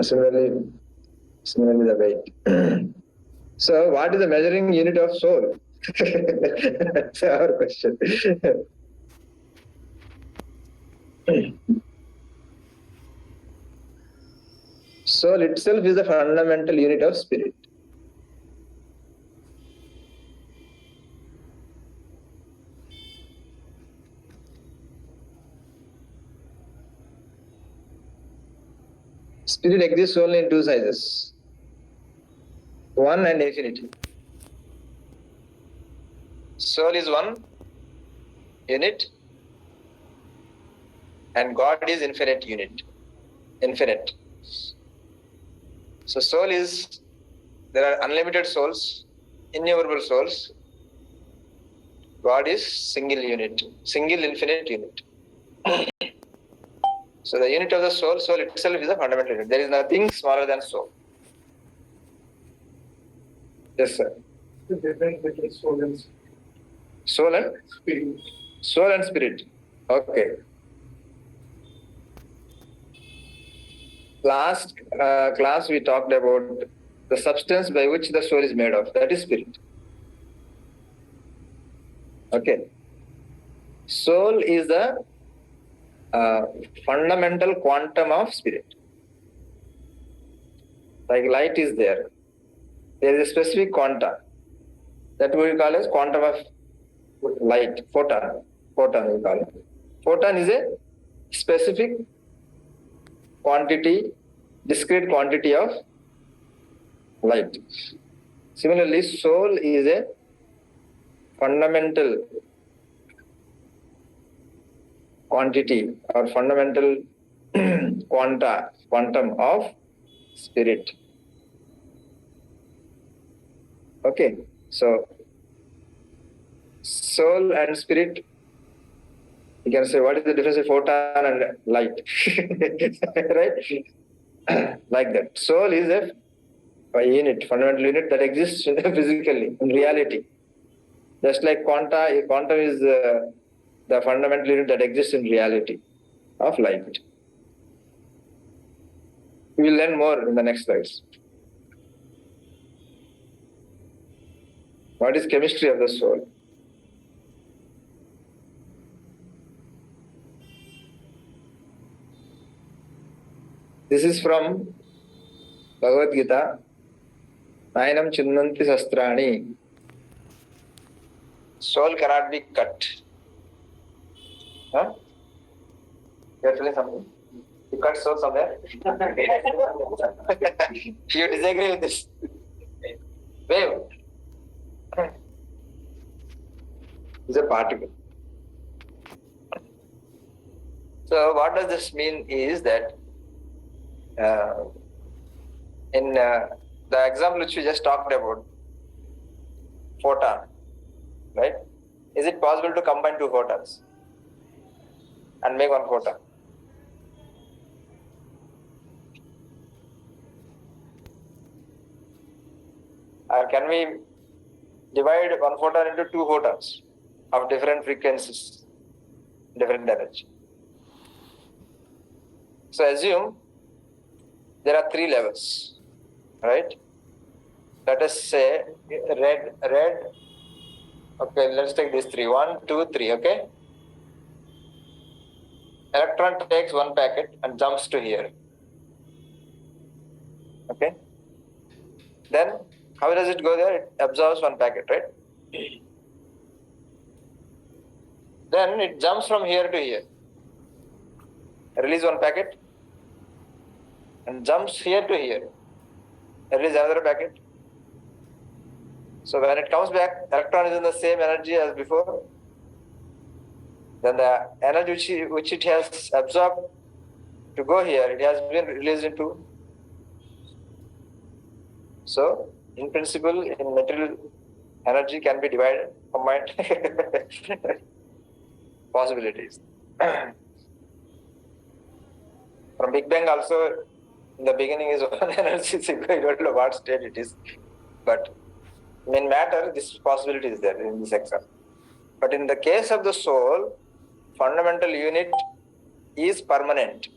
Similarly the weight. So what is the measuring unit of soul? That's our question. Soul itself is the fundamental unit of spirit. Spirit exists only in two sizes, one and infinity. Soul is one unit and God is infinite unit. Infinite. So soul is, there are unlimited souls, innumerable souls. God is single unit, single infinite unit. So the unit of the soul itself is a fundamental unit. There is nothing smaller than soul. Yes, sir. The difference between soul and Soul and spirit. soul and spirit. Okay. Last class we talked about the substance by which the soul is made of. That is spirit. Okay. Soul is the fundamental quantum of spirit. Like light is there. There is a specific quanta that we call as quantum of light, photon. Photon we call it. Photon is a specific quantity, discrete quantity of light. Similarly, soul is a fundamental quantity or fundamental quantum of spirit. Okay, so soul and spirit, you can say what is the difference between photon and light? Right? Like that. Soul is a unit, fundamental unit that exists physically, in reality. Just like quantum is the fundamental unit that exists in reality of light. We will learn more in the next slides. What is chemistry of the soul? This is from Bhagavad Gita. Nayanam chinnanti sastrani. Soul cannot be cut. Huh? You are feeling something? You cut soul somewhere? You disagree with this? Wave. It's a particle. So what does this mean is that in the example which we just talked about, photon, right? Is it possible to combine two photons and make one photon? Or can we divide one photon into two photons of different frequencies, different energy? So assume there are three levels, right? Let us say red. Okay, let's take these three. 1, 2, 3, okay? Electron takes one packet and jumps to here. Okay? Then, how does it go there? It absorbs one packet, right? Then it jumps from here to here. release one packet and jumps here to here, release another packet. So when it comes back, electron is in the same energy as before. Then the energy which it has absorbed to go here, it has been released into. So in principle, in material, energy can be divided, combined. Possibilities. From Big Bang also, in the beginning is one energy, so I don't know what state it is. But in matter, this possibility is there in this example. But in the case of the soul, fundamental unit is permanent.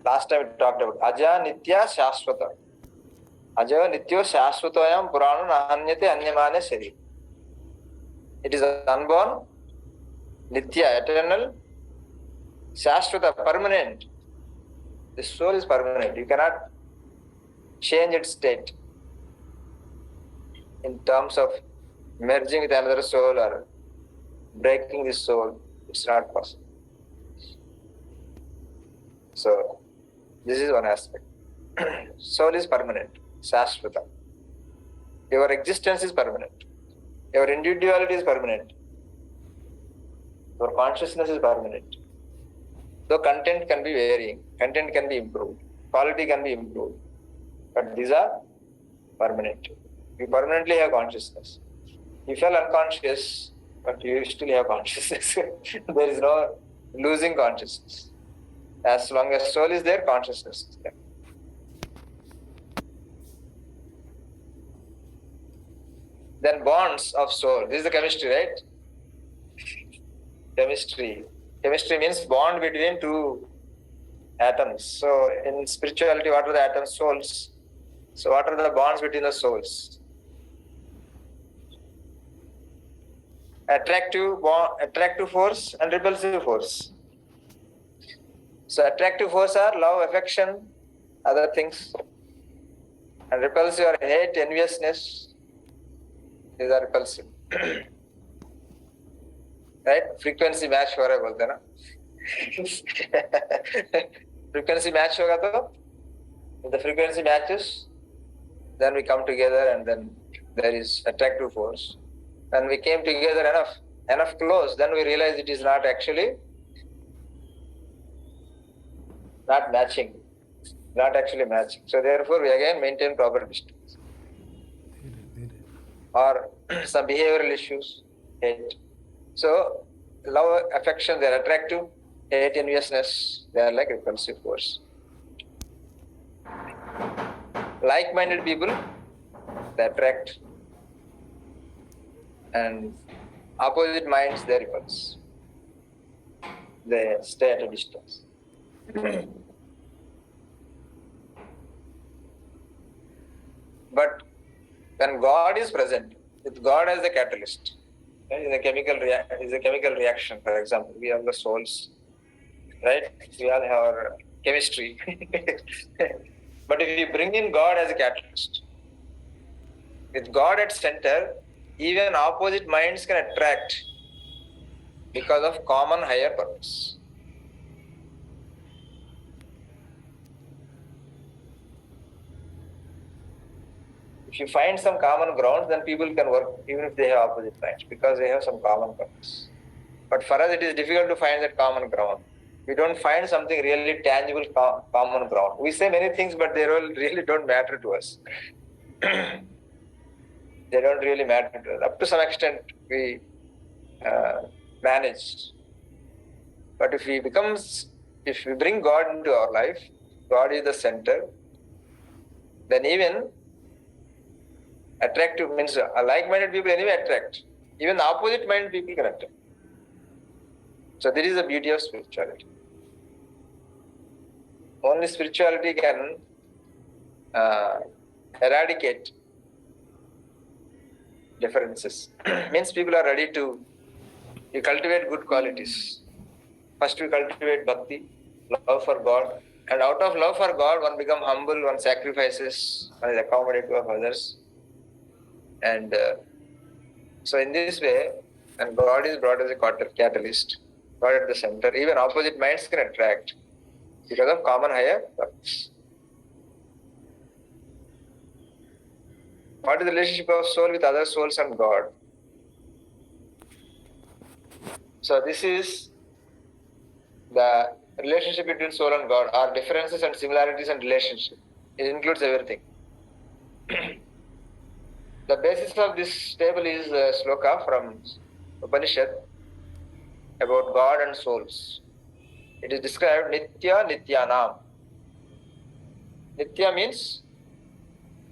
Last time we talked about Aja Nitya Shashvata. Aja Nityo Shashvatayam Purana Nahanyate Anyamane Shari. It is unborn, Nitya, eternal, Shashvata, permanent. The soul is permanent. You cannot change its state in terms of merging with another soul or breaking this soul. It's not possible. So, this is one aspect. Soul is permanent, Shashvata. Your existence is permanent. Your individuality is permanent. Your consciousness is permanent. Though content can be varying, content can be improved, quality can be improved, but these are permanent. You permanently have consciousness. You feel unconscious, but you still have consciousness. There is no losing consciousness. As long as soul is there, consciousness is there. Then bonds of soul. This is the chemistry, right? Chemistry. Chemistry means bond between two atoms. So in spirituality, what are the atoms? Souls. So what are the bonds between the souls? Attractive force and repulsive force. So attractive force are love, affection, other things. And repulsive are hate, enviousness. These are repulsive. Right? Frequency match हो रहा है बोलते ना. Frequency match होगा तो, if the frequency matches, then we come together and then there is attractive force. When we came together enough close, then we realize it is not actually not matching. So therefore we again maintain proper distance. Or some behavioral issues, hate. So love, affection, they are attractive. Hate, enviousness, they are like repulsive force. Like-minded people, they attract. And opposite minds, they repulse. They stay at a distance. But when God is present, with God as the catalyst, is a chemical reaction. For example, we have the souls, right? We all have our chemistry. But if you bring in God as a catalyst, with God at center, even opposite minds can attract because of common higher purpose. If you find some common ground, then people can work even if they have opposite minds because they have some common purpose. But for us, it is difficult to find that common ground. We don't find something really tangible common ground. We say many things, but they really don't matter to us. They don't really matter to us. Up to some extent, we manage. But if we bring God into our life, God is the center, then even attractive means like-minded people anyway attract. Even the opposite-minded people can attract. So this is the beauty of spirituality. Only spirituality can eradicate differences. Means people are ready to cultivate good qualities. First we cultivate bhakti, love for God. And out of love for God, one becomes humble, one sacrifices, one is accommodative of others. And so in this way, and God is brought as a catalyst, God at the center. Even opposite minds can attract because of common higher purpose. What is the relationship of soul with other souls and God? So this is the relationship between soul and God, or differences and similarities and relationship. It includes everything. The basis of this table is a sloka from Upanishad about God and souls. It is described Nitya Nityanam. Nitya means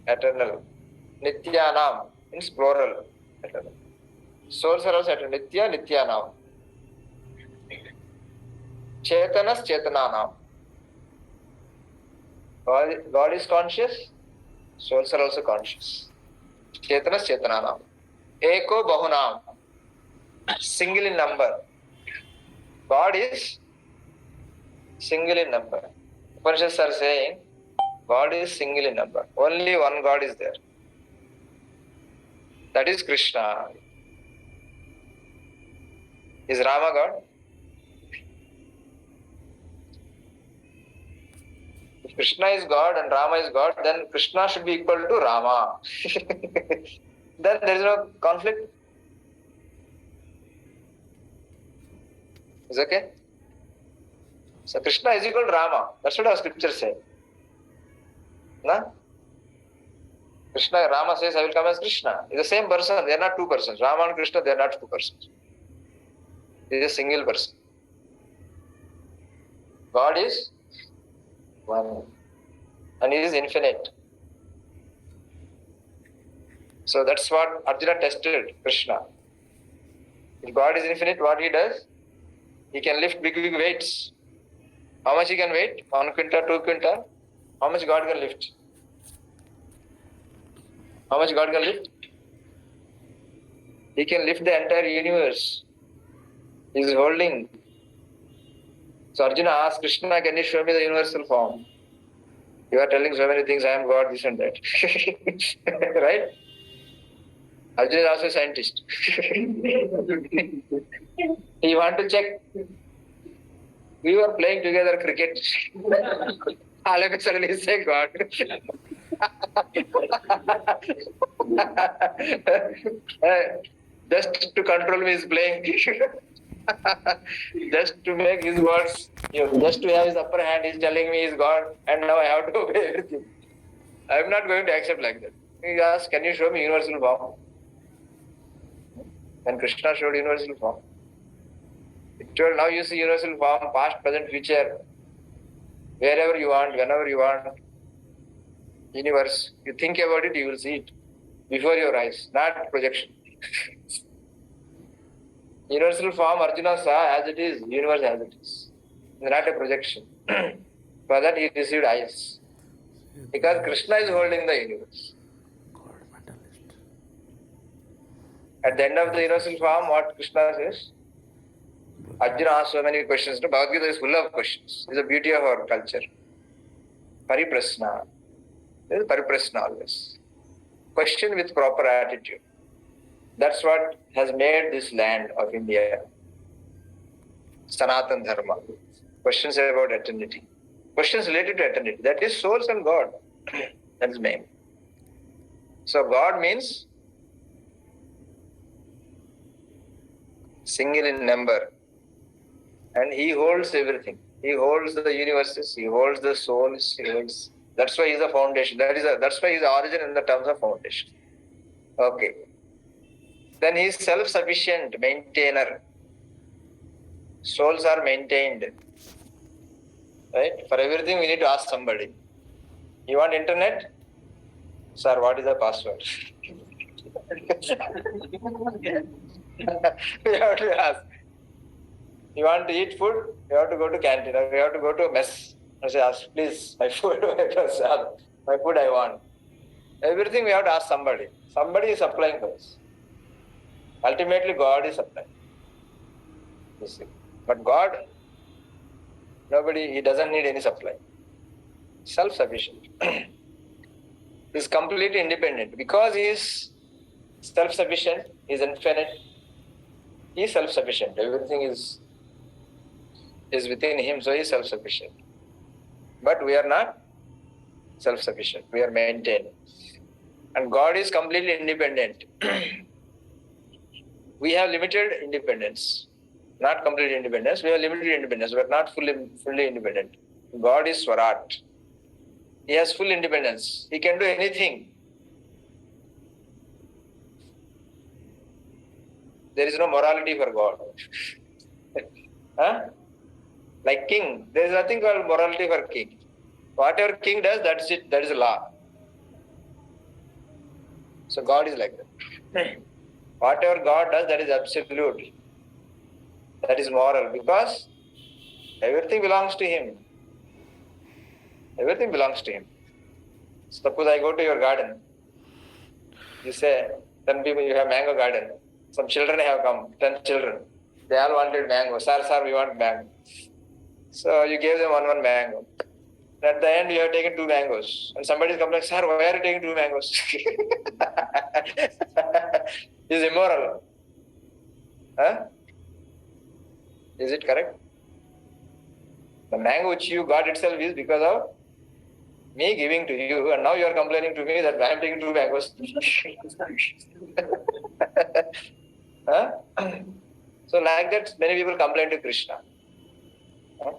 eternal. Nityanam means plural. Eternal. Souls are also eternal. Nitya Nityanam. Chetanas Chetananam. God is conscious, souls are also conscious. Chetanas Chetananam. Eko Bahunam. Single in number. God is single in number. Upanishads are saying God is single in number. Only one God is there. That is Krishna. Is Rama God? If Krishna is God and Rama is God, then Krishna should be equal to Rama. Then there is no conflict. Is okay? So Krishna is equal to Rama. That's what our scriptures say. No? Krishna, Rama says, I will come as Krishna. It's the same person. They are not two persons. Rama and Krishna, they are not two persons. It is a single person. God is one. And He is infinite. So that's what Arjuna tested Krishna. If God is infinite, what He does? He can lift big weights. How much He can weight? 1 quintal, 2 quintal? How much God can lift? How much God can lift? He can lift the entire universe. He is holding. So Arjuna asked Krishna, can you show me the universal form? You are telling so many things, I am God, this and that. Right? Arjuna is also a scientist. He want to check. We were playing together cricket. All of a sudden he say God. Just to control me is playing. Just to make his words, just to have his upper hand, he's telling me he's God, and now I have to obey everything. I'm not going to accept like that. He asked, can you show me universal form? And Krishna showed universal form. He told, now you see universal form, past, present, future, wherever you want, whenever you want. Universe, you think about it, you will see it before your eyes, not projection. Universal form Arjuna saw as it is, universe as it is. Not a projection. For that he received eyes. Because Krishna is holding the universe. At the end of the universal form, what Krishna says? Arjuna asked so many questions. Bhagavad Gita is full of questions. It's the beauty of our culture. Pariprasna. There is pariprasna always. Question with proper attitude. That's what has made this land of India Sanatan Dharma. Questions about eternity. Questions related to eternity. That is souls and God. That is main. So God means single in number. And He holds everything. He holds the universes. He holds the souls. He holds. That's why He is the foundation. That's why He is the origin in the terms of foundation. Okay. Then He is self-sufficient, maintainer. Souls are maintained. Right? For everything we need to ask somebody. You want internet? Sir, what is the password? We have to ask. You want to eat food? You have to go to canteen or you have to go to a mess. I say, ask, please, my food, my food I want. Everything we have to ask somebody. Somebody is supplying for us. Ultimately, God is supplying. You see. But God, nobody, He doesn't need any supply. Self-sufficient. He is completely independent. Because He is self-sufficient, He is infinite, He is self-sufficient. Everything is is within him, so he is self-sufficient. But we are not self-sufficient. We are maintained. And God is completely independent. We have limited independence. Not complete independence. We have limited independence, but not fully independent. God is Swarat. He has full independence. He can do anything. There is no morality for God. Huh? Like king, there is nothing called morality for king. Whatever king does, that's it. That is a law. So God is like that. Whatever God does, that is absolute. That is moral, because everything belongs to him. Everything belongs to him. Suppose I go to your garden. You say, 10 people, you have mango garden. Some children have come, 10 children. They all wanted mango. Sir, we want mango. So you gave them one mango. At the end, you have taken 2 mangoes. And somebody is complaining, sir, why are you taking 2 mangoes? It's immoral. Huh? Is it correct? The mango which you got itself is because of me giving to you, and now you are complaining to me that I am taking 2 mangoes. Huh? So like that, many people complain to Krishna. Huh?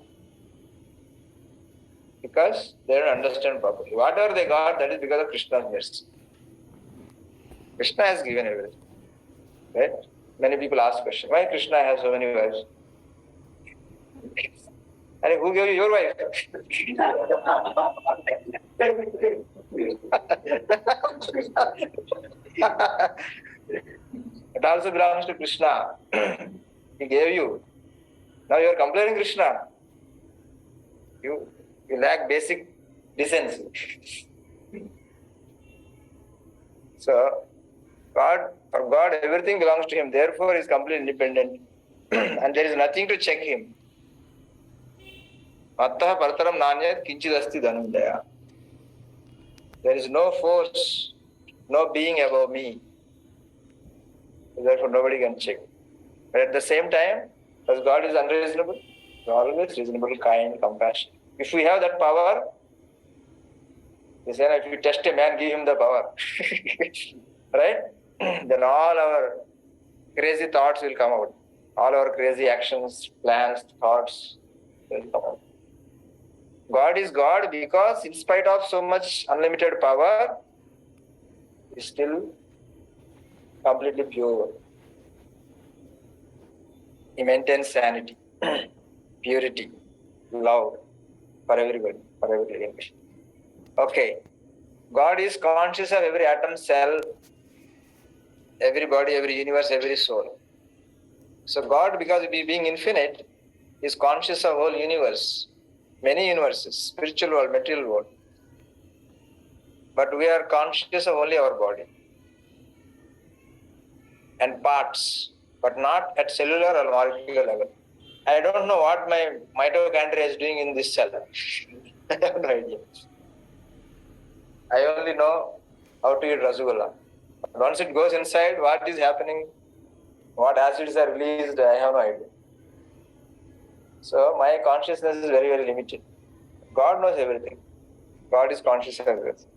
Because they don't understand properly. Whatever they got, that is because of Krishna's mercy. Krishna has given everything. Right? Many people ask question, why Krishna has so many wives? And who gave you your wife? It also belongs to Krishna. He gave you. Now you are complaining Krishna. You lack basic decency. So, for God, everything belongs to him. Therefore, he is completely independent. And there is nothing to check him. Attaha partaram nanyat kinchidasti dhanandaya. There is no force, no being above me. Therefore, nobody can check. But at the same time, as God is unreasonable, He is always reasonable, kind, compassionate. If we have that power, they say, if you test a man, give him the power. Right? Then all our crazy thoughts will come out. All our crazy actions, plans, thoughts will come out. God is God because in spite of so much unlimited power, He is still completely pure. He maintains sanity, purity, love for everybody, for every living. Okay. God is conscious of every atom, cell, every body, every universe, every soul. So God, because He being infinite, is conscious of whole universe, many universes, spiritual world, material world. But we are conscious of only our body and parts, but not at cellular or molecular level. I don't know what my mitochondria is doing in this cell. I have no idea. I only know how to eat rasgulla. Once it goes inside, what is happening, what acids are released, I have no idea. So my consciousness is very, very limited. God knows everything. God is conscious of everything.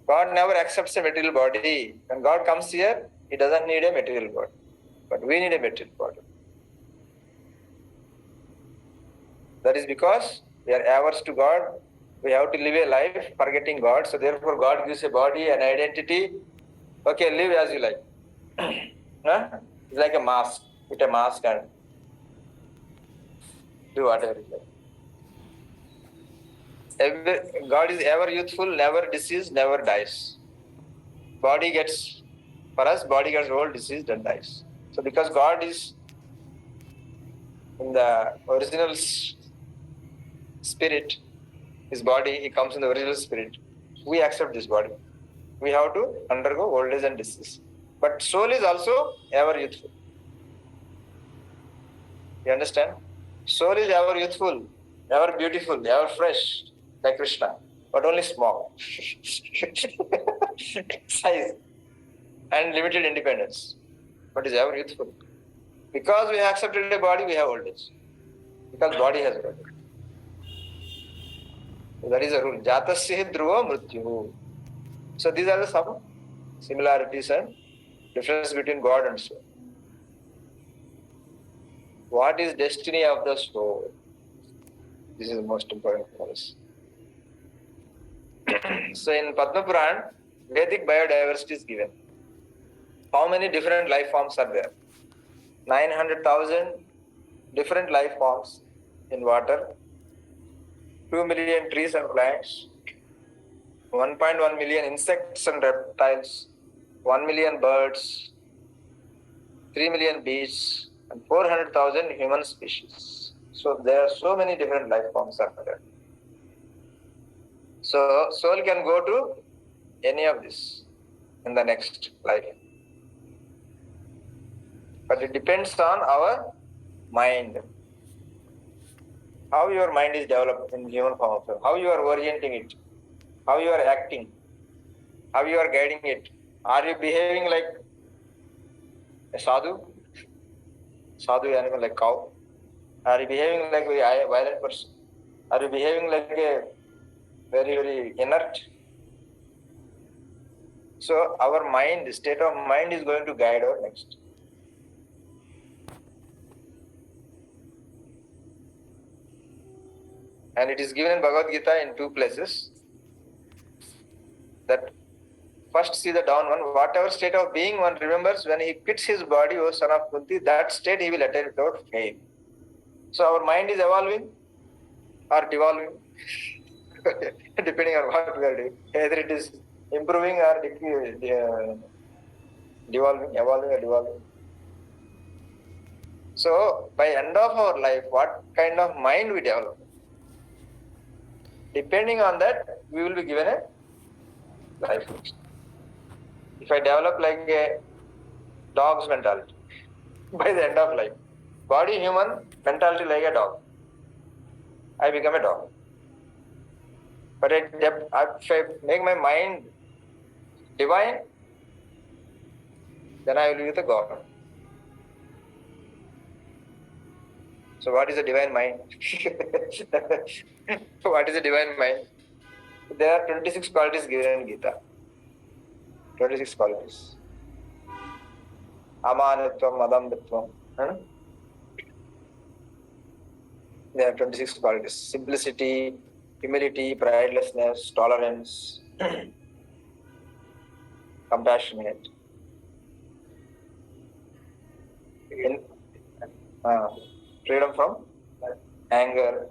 God never accepts a material body. When God comes here, He doesn't need a material body. But we need a material body. That is because we are averse to God. We have to live a life forgetting God. So therefore God gives a body, an identity. Okay, live as you like. Huh? It's like a mask. Put a mask and do whatever you like. God is ever youthful, never diseased, never dies. Body gets old, diseased and dies. So because God is in the original spirit, His body, He comes in the original spirit. We accept this body. We have to undergo old age and disease. But soul is also ever youthful. You understand? Soul is ever youthful, ever beautiful, ever fresh, like Krishna, but only small. Size and limited independence, but is ever youthful. Because we have accepted a body, we have old age. because body has got it. So that is a rule. Jatasya hi dhruva mrityu. So these are the some similarities and difference between God and soul. What is destiny of the soul? This is the most important for us. So in Padma Puran, Vedic biodiversity is given. How many different life forms are there? 900,000 different life forms in water, 2 million trees and plants, 1.1 million insects and reptiles, 1 million birds, 3 million beasts, and 400,000 human species. So there are so many different life forms are there. So soul can go to any of this in the next life. But it depends on our mind. How your mind is developed in human form, how you are orienting it, how you are acting, how you are guiding it. Are you behaving like a sadhu? Sadhu animal like cow? Are you behaving like a violent person? Are you behaving like a very, very inert? So our mind, state of mind is going to guide our next. And it is given in Bhagavad Gita in 2 places. That first see the down one, whatever state of being one remembers when he quits his body, O son of Kunti, that state he will attain without fail. So our mind is evolving or devolving, depending on what we are doing. Either it is improving or devolving, evolving or devolving. So by end of our life, what kind of mind we develop? Depending on that, we will be given a life. If I develop like a dog's mentality, by the end of life, body human, mentality like a dog, I become a dog. But if I make my mind divine, then I will be with a God. So what is a divine mind? What is a divine mind? There are 26 qualities given in Gita. 26 qualities. Amanatvam, adambatvam. There are 26 qualities. Simplicity, humility, pridelessness, tolerance, compassionate. Freedom from anger,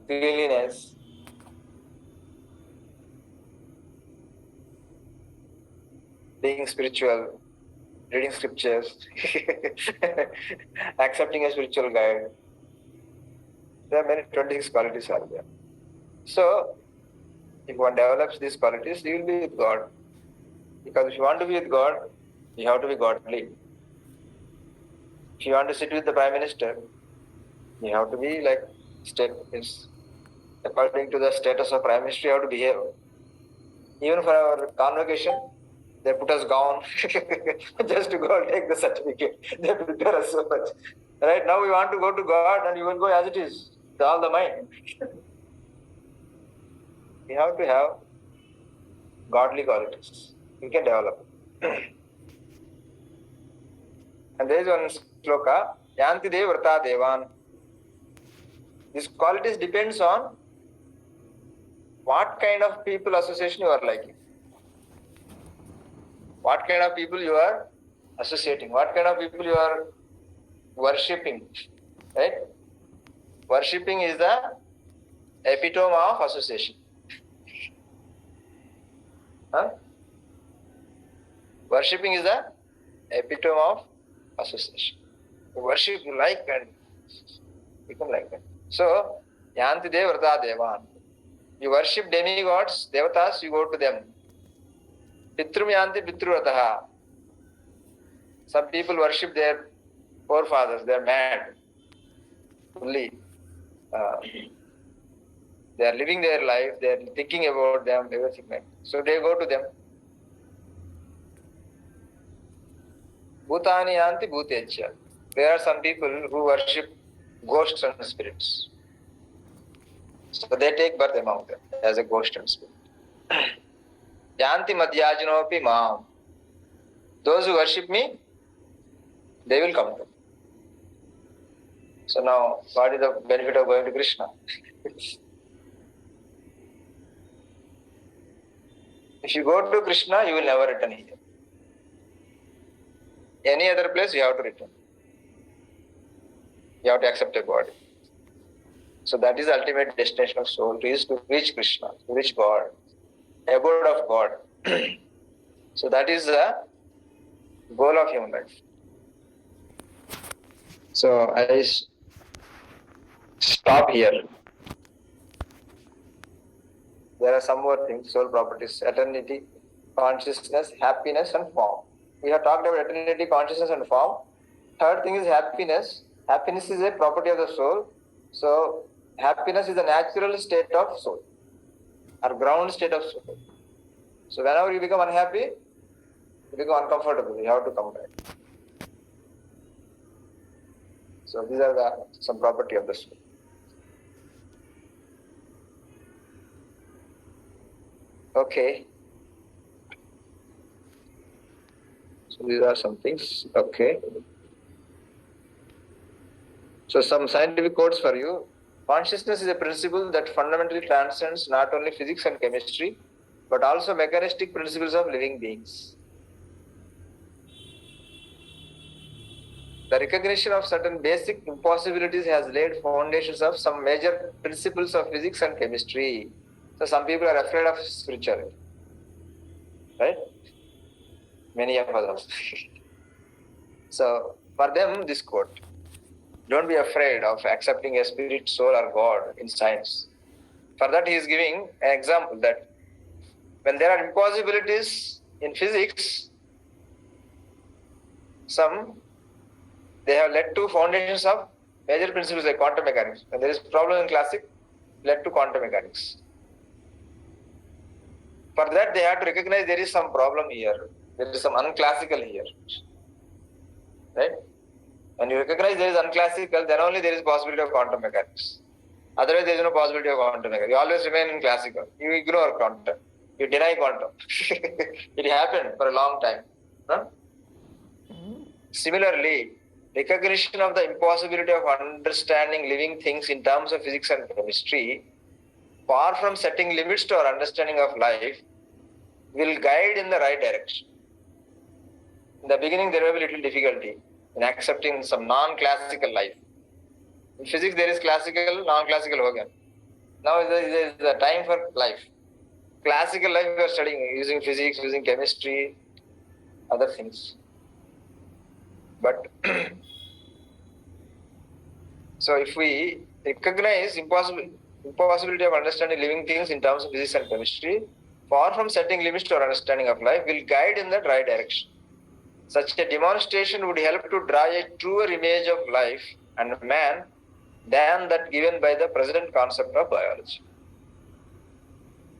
cleanliness, being spiritual, reading scriptures, accepting a spiritual guide. There are many 26 qualities are there. So, if one develops these qualities, you will be with God. Because if you want to be with God, you have to be godly. If you want to sit with the Prime Minister, you have to be like according to the status of Prime Minister, you have to behave. Even for our convocation, they put us gown just to go and take the certificate. They prepare us so much. Right now we want to go to God and you will go as it is, with all the mind. You have to have godly qualities. You can develop. And there is one sloka, Yanti Dev Vrata Devan. These qualities depends on what kind of people association you are liking. What kind of people you are associating. What kind of people you are worshipping. Right? Worshipping is the epitome of association. Worshipping is the epitome of association. You worship, you like and become like that. So, Yanti Dev Vrata Devan. You worship demigods, devatas, you go to them. Pitrum Yanti Pitru Vrataha. Some people worship their forefathers, they are mad. Fully. They are living their life, they are thinking about them, everything like that. So they go to them. Bhutani Yanti Bhutechya. There are some people who worship ghosts and spirits. So they take birth among them as a ghost and spirit. Yanti madhyajinopi maam. Those who worship me, they will come to me. So now, what is the benefit of going to Krishna? If you go to Krishna, you will never return here. Any other place, you have to return. You have to accept a body. So that is the ultimate destination of soul, is to reach Krishna, to reach God, abode of God. So that is the goal of human life. So I stop here. There are some more things, soul properties, eternity, consciousness, happiness and form. We have talked about eternity, consciousness and form. Third thing is happiness. Happiness is a property of the soul. So happiness is a natural state of soul, or ground state of soul. So whenever you become unhappy, you become uncomfortable, you have to come back. So these are some property of the soul. Okay. So these are some things. Okay. So some scientific quotes for you. Consciousness is a principle that fundamentally transcends not only physics and chemistry, but also mechanistic principles of living beings. The recognition of certain basic impossibilities has laid foundations of some major principles of physics and chemistry. So some people are afraid of spirituality, right? Many of us also. So for them, this quote: don't be afraid of accepting a spirit, soul, or God in science. For that, he is giving an example that when there are impossibilities in physics, they have led to foundations of major principles like quantum mechanics. When there is problem in classic, led to quantum mechanics. For that, they have to recognize there is some problem here. There is some unclassical here. Right? When you recognize there is unclassical, then only there is possibility of quantum mechanics. Otherwise, there is no possibility of quantum mechanics. You always remain in classical. You ignore quantum. You deny quantum. It happened for a long time. Huh? Similarly, recognition of the impossibility of understanding living things in terms of physics and chemistry, far from setting limits to our understanding of life, will guide in the right direction. In the beginning, there will be little difficulty in accepting some non-classical life. In physics, there is classical, non-classical organ. Now there is a time for life. Classical life we are studying using physics, using chemistry, other things. But so if we recognize impossibility of understanding living things in terms of physics and chemistry, far from setting limits to our understanding of life, will guide in that right direction. Such a demonstration would help to draw a truer image of life and man than that given by the present concept of biology.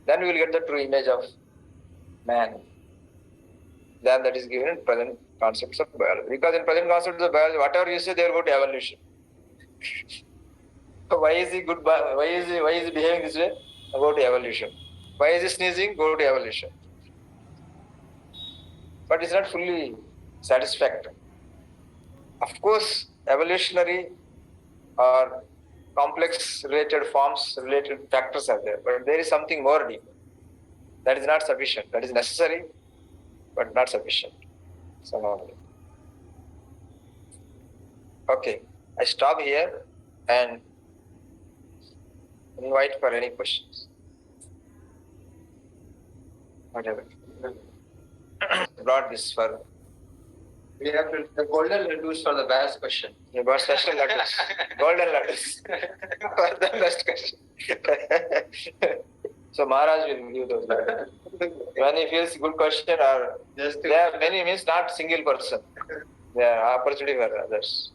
Then we will get the true image of man than that is given in present concepts of biology. Because in present concepts of biology, whatever you say, they will go to evolution. Why is he good? Why is he behaving this way? Go to evolution. Why is he sneezing? Go to evolution. But it's not fully satisfactory. Of course, evolutionary or complex related forms, related factors are there, but there is something more deep. That is not sufficient. That is necessary, but not sufficient. Somehow. Okay, I stop here and invite for any questions. Whatever. Brought this for. We have the golden laddus for the best question. You brought special laddus. Golden laddus. For the best question. So Maharaj will give those laddus. When he feels good question or there are many means not single person. There are opportunity for others.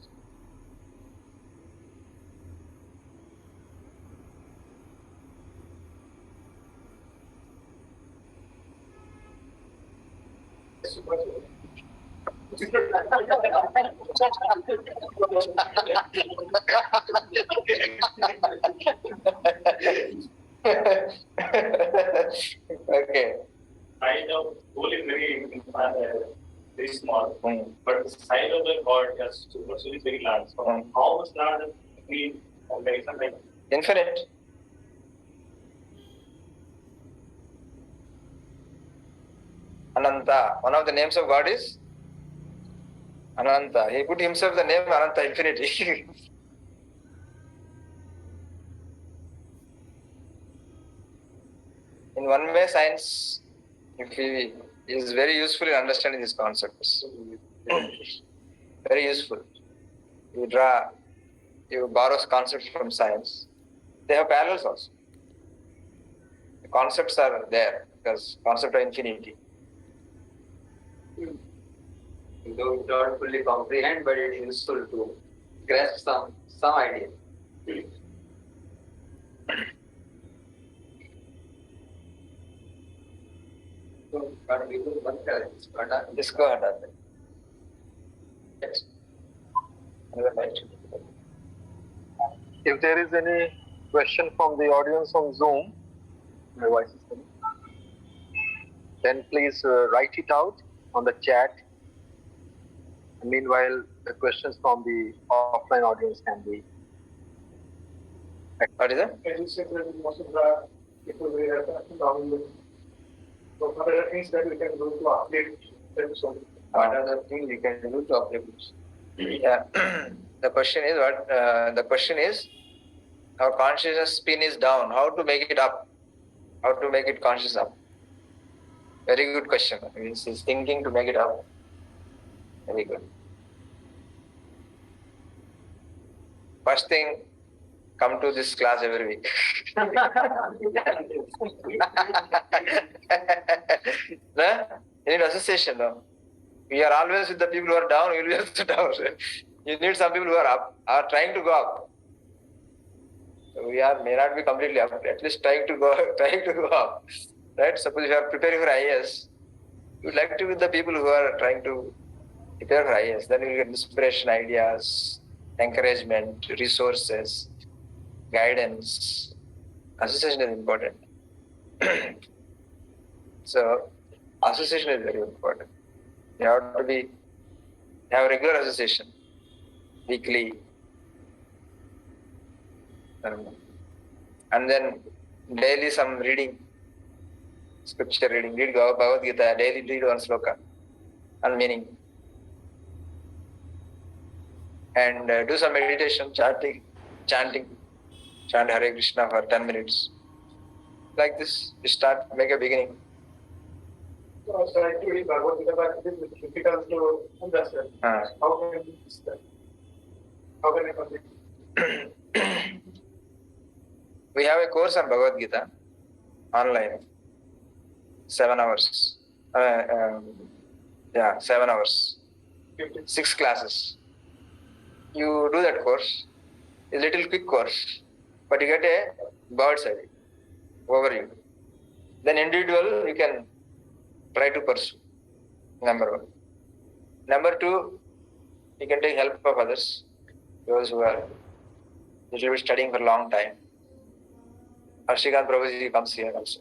Okay. Size of whole is very small, Mm. but the size of the God is superficially very large. So how much large we comparison like Infinite. Ananta. One of the names of God is Ananta. He put himself the name Ananta, infinity. In one way, science is very useful in understanding these concepts. Very useful. You borrow concepts from science. They have parallels also. The concepts are there because concept of infinity. Though we don't fully comprehend, but it is useful to grasp some idea. इसको हटा दे. Yes. Another light. If there is any question from the audience on Zoom, my voice is coming, then please write it out on the chat. And meanwhile, the questions from the offline audience can be. What is that? As you said, that most of the people we have downloaded. So, what are the things that we can do to update them? So, What are the things you can do to upgrade books? Yeah. The question is what? The question is, our consciousness spin is down. How to make it up? How to make it conscious up? Very good question. He's thinking to make it up. Very good. First thing, come to this class every week. No? You need association. No? We are always with the people who are down. We will be also down. You need some people who are up, are trying to go up. So we may not be completely up. At least trying to go up. Right? Suppose you are preparing for IAS, you would like to be with the people who are trying to prepare for IAS. Then you get inspiration, ideas, encouragement, resources, guidance. Association is important. So association is very important. You have to have regular association, weekly, and then daily some reading, scripture reading. Read Bhagavad Gita, daily read one sloka and meaning. And do some meditation, chanting. Chant Hare Krishna for 10 minutes. Like this, you make a beginning. so actually, Bhagavad Gita, but it is difficult to understand. How can we understand? How can I complete? We have a course on Bhagavad Gita online, 7 hours. 7 hours, 6 classes. You do that course. It's a little quick course, but you get a bird's eye overview. Then individual you can try to pursue. Number 1. Number 2, you can take help of others, those who are little bit studying for a long time. Harshikant Prabhuji comes here also.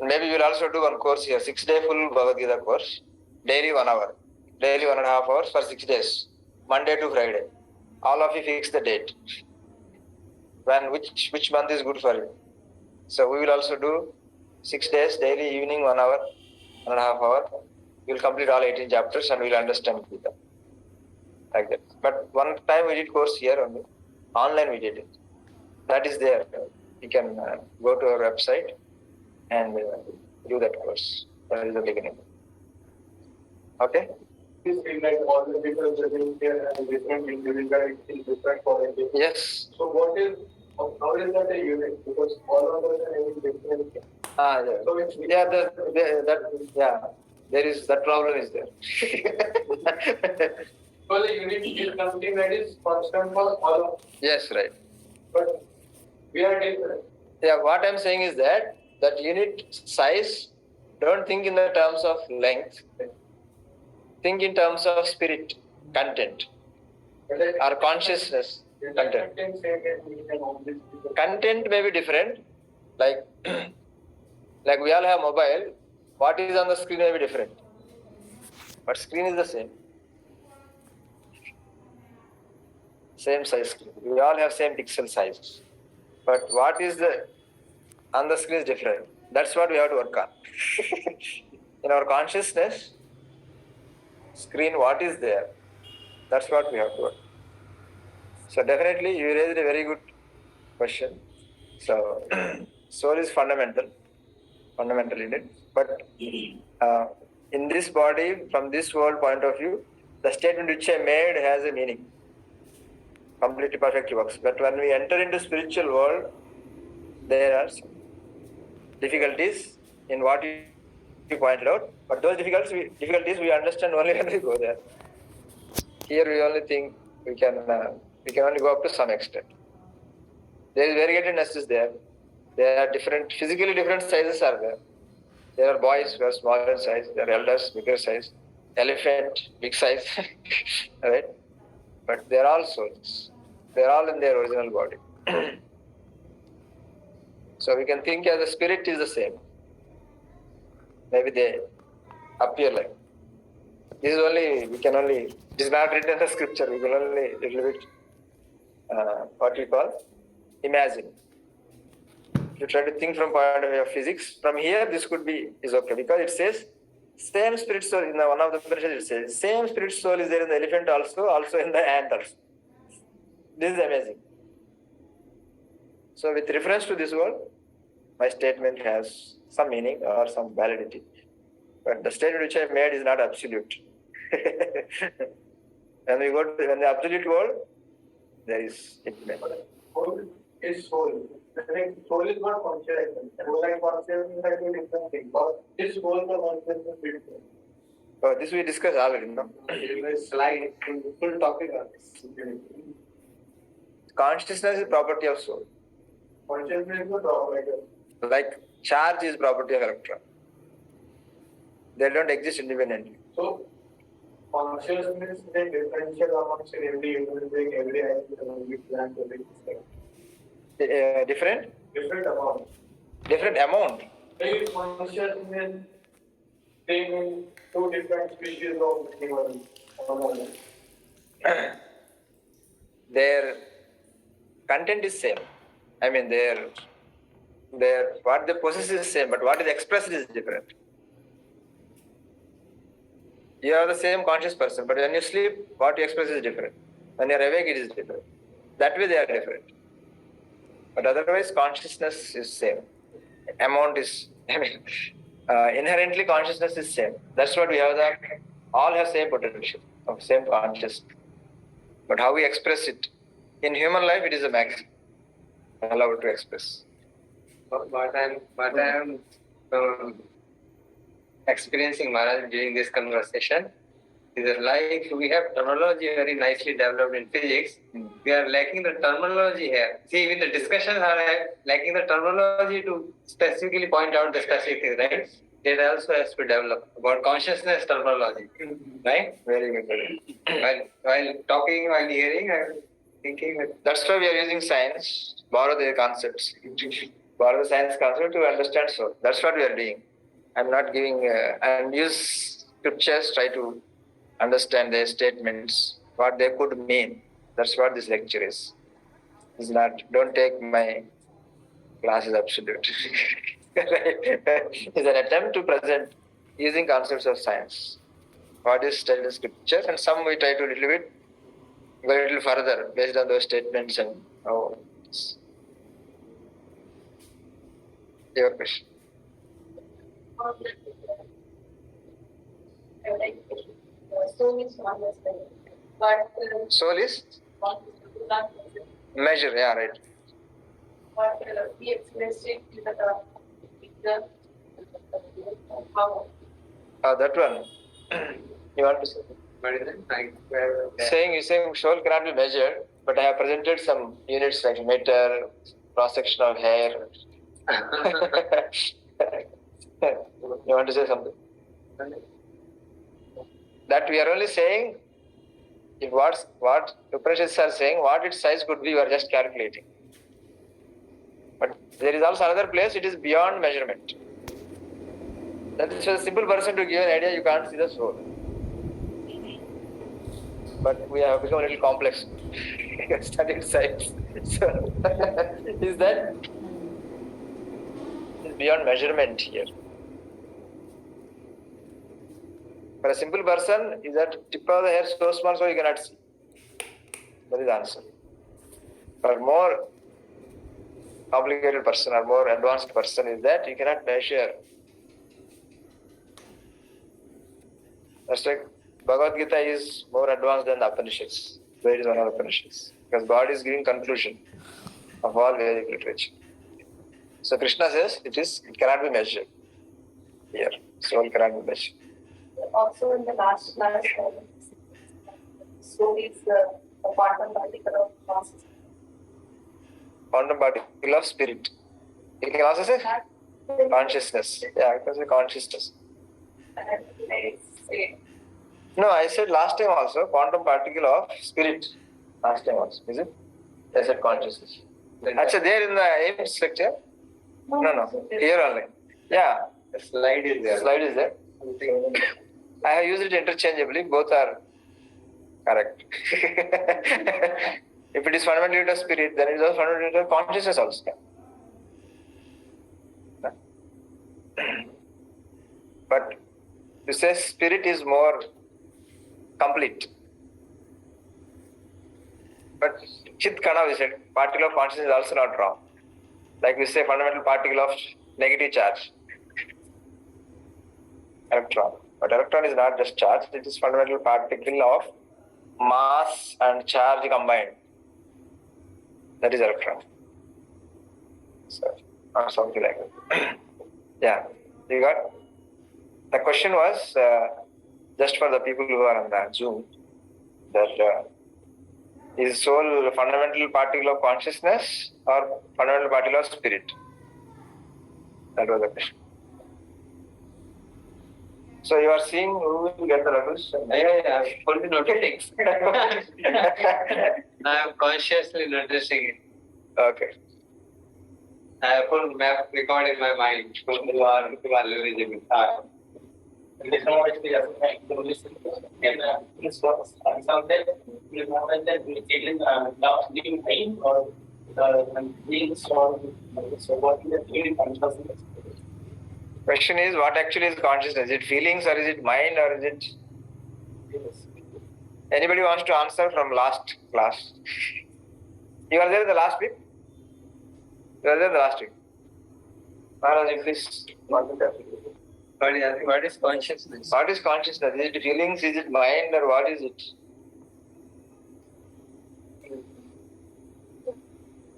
Maybe we'll also do one course here, 6-day full Bhagavad Gita course, daily 1 hour, daily 1.5 hours for 6 days, Monday to Friday. All of you fix the date. Which month is good for you? So we will also do 6 days, daily evening 1 hour, 1.5 hour. We will complete all 18 chapters and we will understand Gita. Like that. But one time we did course here only. Online we did it. That is there. You can go to our website and do that course. That is the beginning. Okay? This is like all the people living here and different individuals in different communities. Yes. So how is that a unit? Because all of us are having different. Yeah. So it's There is that problem is there. so the unity is something that is constant for all of us. Yes, right. But we are different. Yeah, what I'm saying is that unit size, don't think in the terms of length. think in terms of spirit, content, or consciousness, content. Content may be different, like like we all have mobile. What is on the screen may be different, but screen is the same. Same size screen. We all have same pixel size, but what is the on the screen is different. That's what we have to work on. In our consciousness, screen, what is there? That's what we have to work. So definitely, you raised a very good question. So soul is fundamental in it. But in this body, from this world point of view, the statement which I made has a meaning. Completely perfectly works. But when we enter into spiritual world, there are some difficulties in what you pointed out. But those difficulties we understand only when we go there. Here we only think we can only go up to some extent. There is variegatedness is there. There are physically different sizes are there. There are boys who are smaller in size. There are elders, bigger size. Elephant, big size. Right? But they are all souls. They are all in their original body. So we can think as the spirit is the same. Maybe they appear like. This is not written in the scripture. We can only little bit, what we call, imagine. If you try to think from point of view of physics, from here this is okay, because it says same spirit soul. In one of the Upanishads it says same spirit soul is there in the elephant also in the ant also. This is amazing. So with reference to this word, my statement has some meaning or some validity. But the statement which I made is not absolute. When the absolute world, there is infinite. Soul is soul. I think soul is not conscious. Soul and consciousness are two different things. But is soul the consciousness different? This we discussed already, no? Slide full topic on this. Consciousness is property of soul. Consciousness is the property. Like charge is property of electron. They don't exist independently. So consciousness is a differential amongst every human being, every animal, every plant, every system. Different Different amount. Maybe consciousness being in two different species of human. Their content is same. I mean, their what they possess is same, but what is expressed is different. You are the same conscious person, but when you sleep, what you express is different. When you are awake, it is different. That way they are different. But otherwise, consciousness is same. Amount is, inherently consciousness is same. That's what we have. All have same potential of same consciousness. But how we express it in human life, it is a maximum allowed to express. What I'm experiencing, Maharaj, during this conversation is that, like, we have terminology very nicely developed in physics. We are lacking the terminology here. See, even the discussions are lacking the terminology to specifically point out the specific thing, right? It also has to develop about consciousness terminology, right? Very good. While talking, while hearing, I'm thinking that That's why we are using science, borrow their concepts. Borrow the science concept to understand soul. That's what we are doing. I'm not giving, and use scriptures, try to understand their statements, what they could mean. That's what this lecture is. It's not, don't take my class as absolute. It's an attempt to present using concepts of science. What is studied in scripture, and some we try to go a little further based on those statements and how. Your question. Soul is not necessary, but Soul is measure, yeah, right. but we express it in the power. That one. You want to say? You're saying soul cannot be measured, but I have presented some units like meter, cross section of hair. You want to say something? That we are only saying, if what Upanishads are saying, what its size could be, we are just calculating. But there is also another place, it is beyond measurement. That is for a simple person to give an idea, you can't see the soul. But we have become a little complex. We have studied science. So, is that is beyond measurement here. For a simple person, is that tip of the hair so small so you cannot see? That is the answer. For more complicated person or more advanced person is that you cannot measure. That's like Bhagavad Gita is more advanced than the Upanishads. It is one of the Upanishads. Because God is giving conclusion of all Vedic literature. So Krishna says it cannot be measured. Here, soul cannot be measured. Also in the last class, soul is the quantum particle of consciousness. Quantum particle of spirit. You can also say consciousness. Yeah, I can say consciousness. And I say, No, I said last time also quantum particle of spirit. Last time also, is it? I said consciousness. That's there in the AIMS lecture? No. Here only. Yeah. The slide is there. Slide is there. I have used it interchangeably. Both are correct. If it is fundamental to spirit, then it is also fundamental to consciousness also. But to say spirit is more complete. But Chit Kana, we said, particle of consciousness is also not wrong. Like we say, fundamental particle of negative charge. Electron. But electron is not just charge, it is fundamental particle of mass and charge combined. That is electron. So, or something like that. Yeah, you got? The question was, just for the people who are on the Zoom, that is soul a fundamental particle of consciousness or fundamental particle of spirit? That was the question. So you are seeing who will get the levels? Yeah, I'm fully noticing. I am consciously noticing it. Okay. I have full map record in my mind. Who are eligible. Question is, what actually is consciousness? Is it feelings or is it mind or is it... Anybody wants to answer from last class? You are there in the last week? You are there in the last week? Maharaj, please. What is consciousness? What is consciousness? Is it feelings? Is it mind or what is it?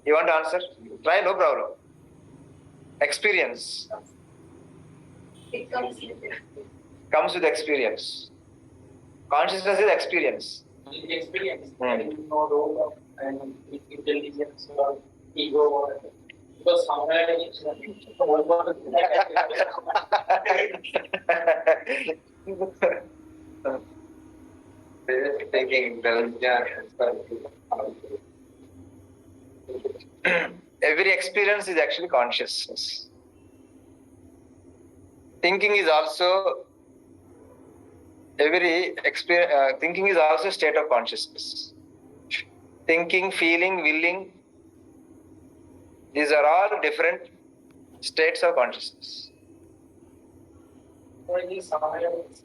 You want to answer? Try, no problem. Experience. it comes with it. Comes with experience. Consciousness is experience. Experience. Hmm. There is no role of intelligence or ego or because somewhere it's Taking Every experience is actually consciousness. Thinking is also thinking is also a state of consciousness. Thinking, feeling, willing, these are all different states of consciousness. somewhere it's